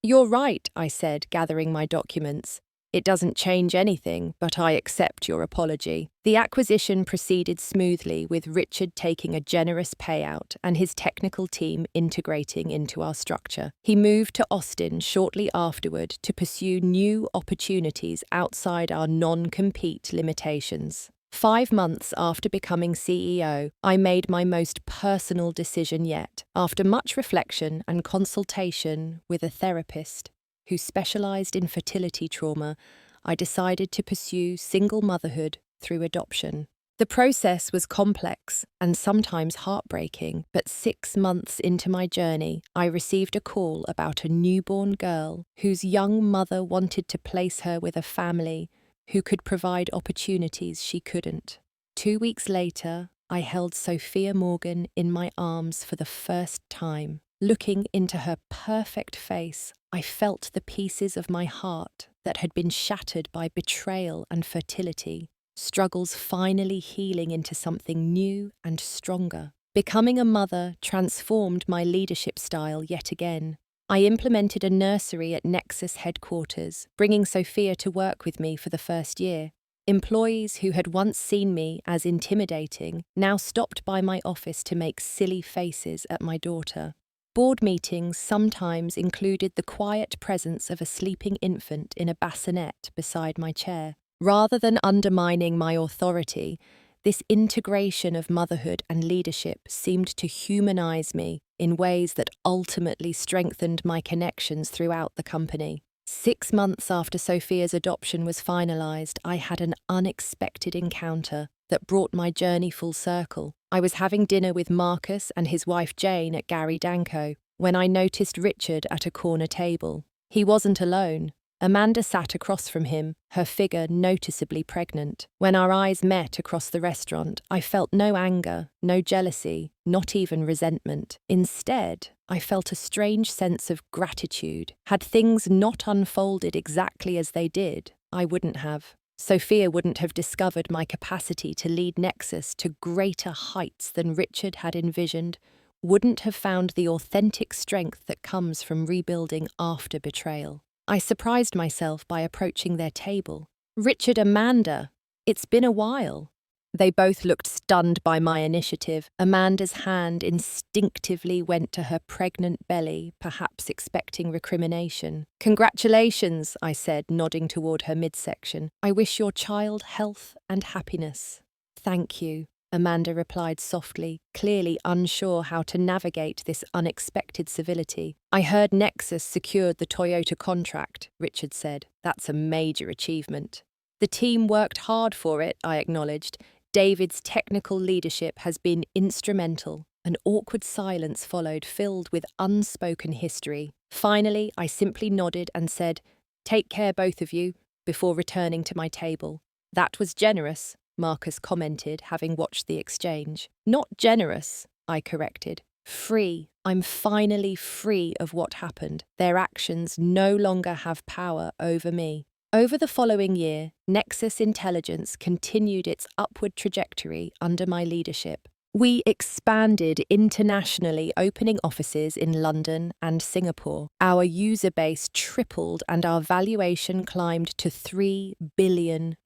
"You're right," I said, gathering my documents. "It doesn't change anything, but I accept your apology." The acquisition proceeded smoothly, with Richard taking a generous payout and his technical team integrating into our structure. He moved to Austin shortly afterward to pursue new opportunities outside our non-compete limitations. 5 months after becoming CEO, I made my most personal decision yet. After much reflection and consultation with a therapist who specialized in fertility trauma, I decided to pursue single motherhood through adoption. The process was complex and sometimes heartbreaking, but 6 months into my journey, I received a call about a newborn girl whose young mother wanted to place her with a family who could provide opportunities she couldn't. 2 weeks later, I held Sophia Morgan in my arms for the first time. Looking into her perfect face, I felt the pieces of my heart that had been shattered by betrayal and fertility, struggles finally healing into something new and stronger. Becoming a mother transformed my leadership style yet again. I implemented a nursery at Nexus headquarters, bringing Sophia to work with me for the first year. Employees who had once seen me as intimidating now stopped by my office to make silly faces at my daughter. Board meetings sometimes included the quiet presence of a sleeping infant in a bassinet beside my chair. Rather than undermining my authority, this integration of motherhood and leadership seemed to humanize me in ways that ultimately strengthened my connections throughout the company. 6 months after Sophia's adoption was finalized, I had an unexpected encounter that brought my journey full circle. I was having dinner with Marcus and his wife Jane at Gary Danko when I noticed Richard at a corner table. He wasn't alone. Amanda sat across from him, her figure noticeably pregnant. When our eyes met across the restaurant, I felt no anger, no jealousy, not even resentment. Instead, I felt a strange sense of gratitude. Had things not unfolded exactly as they did, I wouldn't have. Sophia wouldn't have discovered my capacity to lead Nexus to greater heights than Richard had envisioned, wouldn't have found the authentic strength that comes from rebuilding after betrayal. I surprised myself by approaching their table. "Richard, Amanda, it's been a while." They both looked stunned by my initiative. Amanda's hand instinctively went to her pregnant belly, perhaps expecting recrimination. "Congratulations," I said, nodding toward her midsection. "I wish your child health and happiness." "Thank you," Amanda replied softly, clearly unsure how to navigate this unexpected civility. "I heard Nexus secured the Toyota contract," Richard said. "That's a major achievement." "The team worked hard for it," I acknowledged. "David's technical leadership has been instrumental." An awkward silence followed, filled with unspoken history. Finally, I simply nodded and said, "Take care, both of you," before returning to my table. "That was generous," Marcus commented, having watched the exchange. "Not generous," I corrected. "Free. I'm finally free of what happened. Their actions no longer have power over me." Over the following year, Nexus Intelligence continued its upward trajectory under my leadership. We expanded internationally, opening offices in London and Singapore. Our user base tripled and our valuation climbed to $3 billion.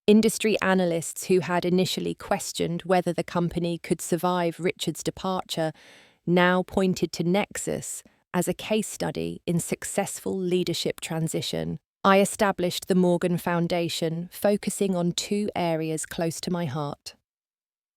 Industry analysts who had initially questioned whether the company could survive Richard's departure now pointed to Nexus as a case study in successful leadership transition. I established the Morgan Foundation, focusing on two areas close to my heart: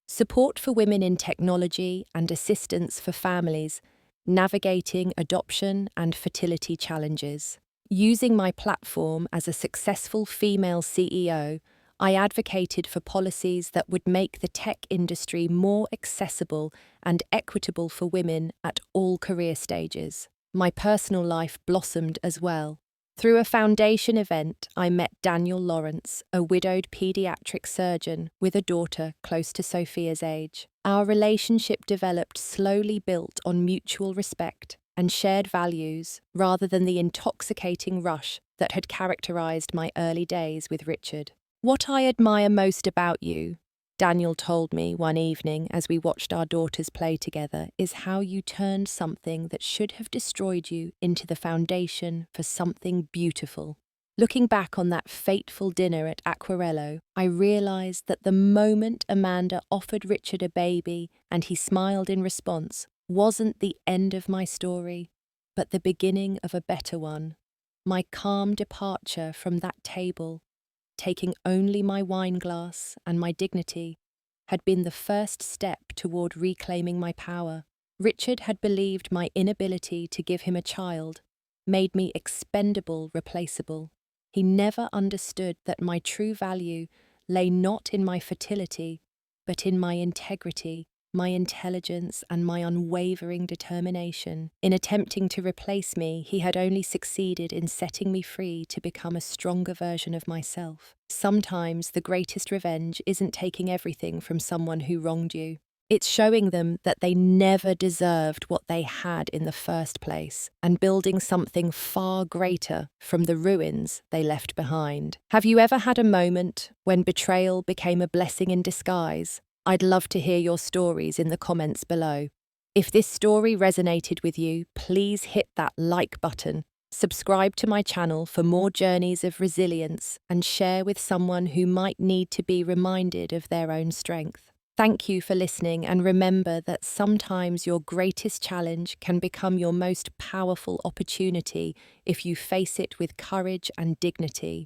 support for women in technology and assistance for families navigating adoption and fertility challenges. Using my platform as a successful female CEO, I advocated for policies that would make the tech industry more accessible and equitable for women at all career stages. My personal life blossomed as well. Through a foundation event, I met Daniel Lawrence, a widowed pediatric surgeon with a daughter close to Sophia's age. Our relationship developed, slowly built on mutual respect and shared values, rather than the intoxicating rush that had characterized my early days with Richard. "What I admire most about you," Daniel told me one evening as we watched our daughters play together, "is how you turned something that should have destroyed you into the foundation for something beautiful." Looking back on that fateful dinner at Aquarello, I realized that the moment Amanda offered Richard a baby and he smiled in response wasn't the end of my story, but the beginning of a better one. My calm departure from that table, taking only my wineglass and my dignity, had been the first step toward reclaiming my power. Richard had believed my inability to give him a child made me expendable, replaceable. He never understood that my true value lay not in my fertility, but in my integrity, my intelligence, and my unwavering determination. In attempting to replace me, he had only succeeded in setting me free to become a stronger version of myself. Sometimes the greatest revenge isn't taking everything from someone who wronged you. It's showing them that they never deserved what they had in the first place, and building something far greater from the ruins they left behind. Have you ever had a moment when betrayal became a blessing in disguise? I'd love to hear your stories in the comments below. If this story resonated with you, please hit that like button, subscribe to my channel for more journeys of resilience, and share with someone who might need to be reminded of their own strength. Thank you for listening, and remember that sometimes your greatest challenge can become your most powerful opportunity if you face it with courage and dignity.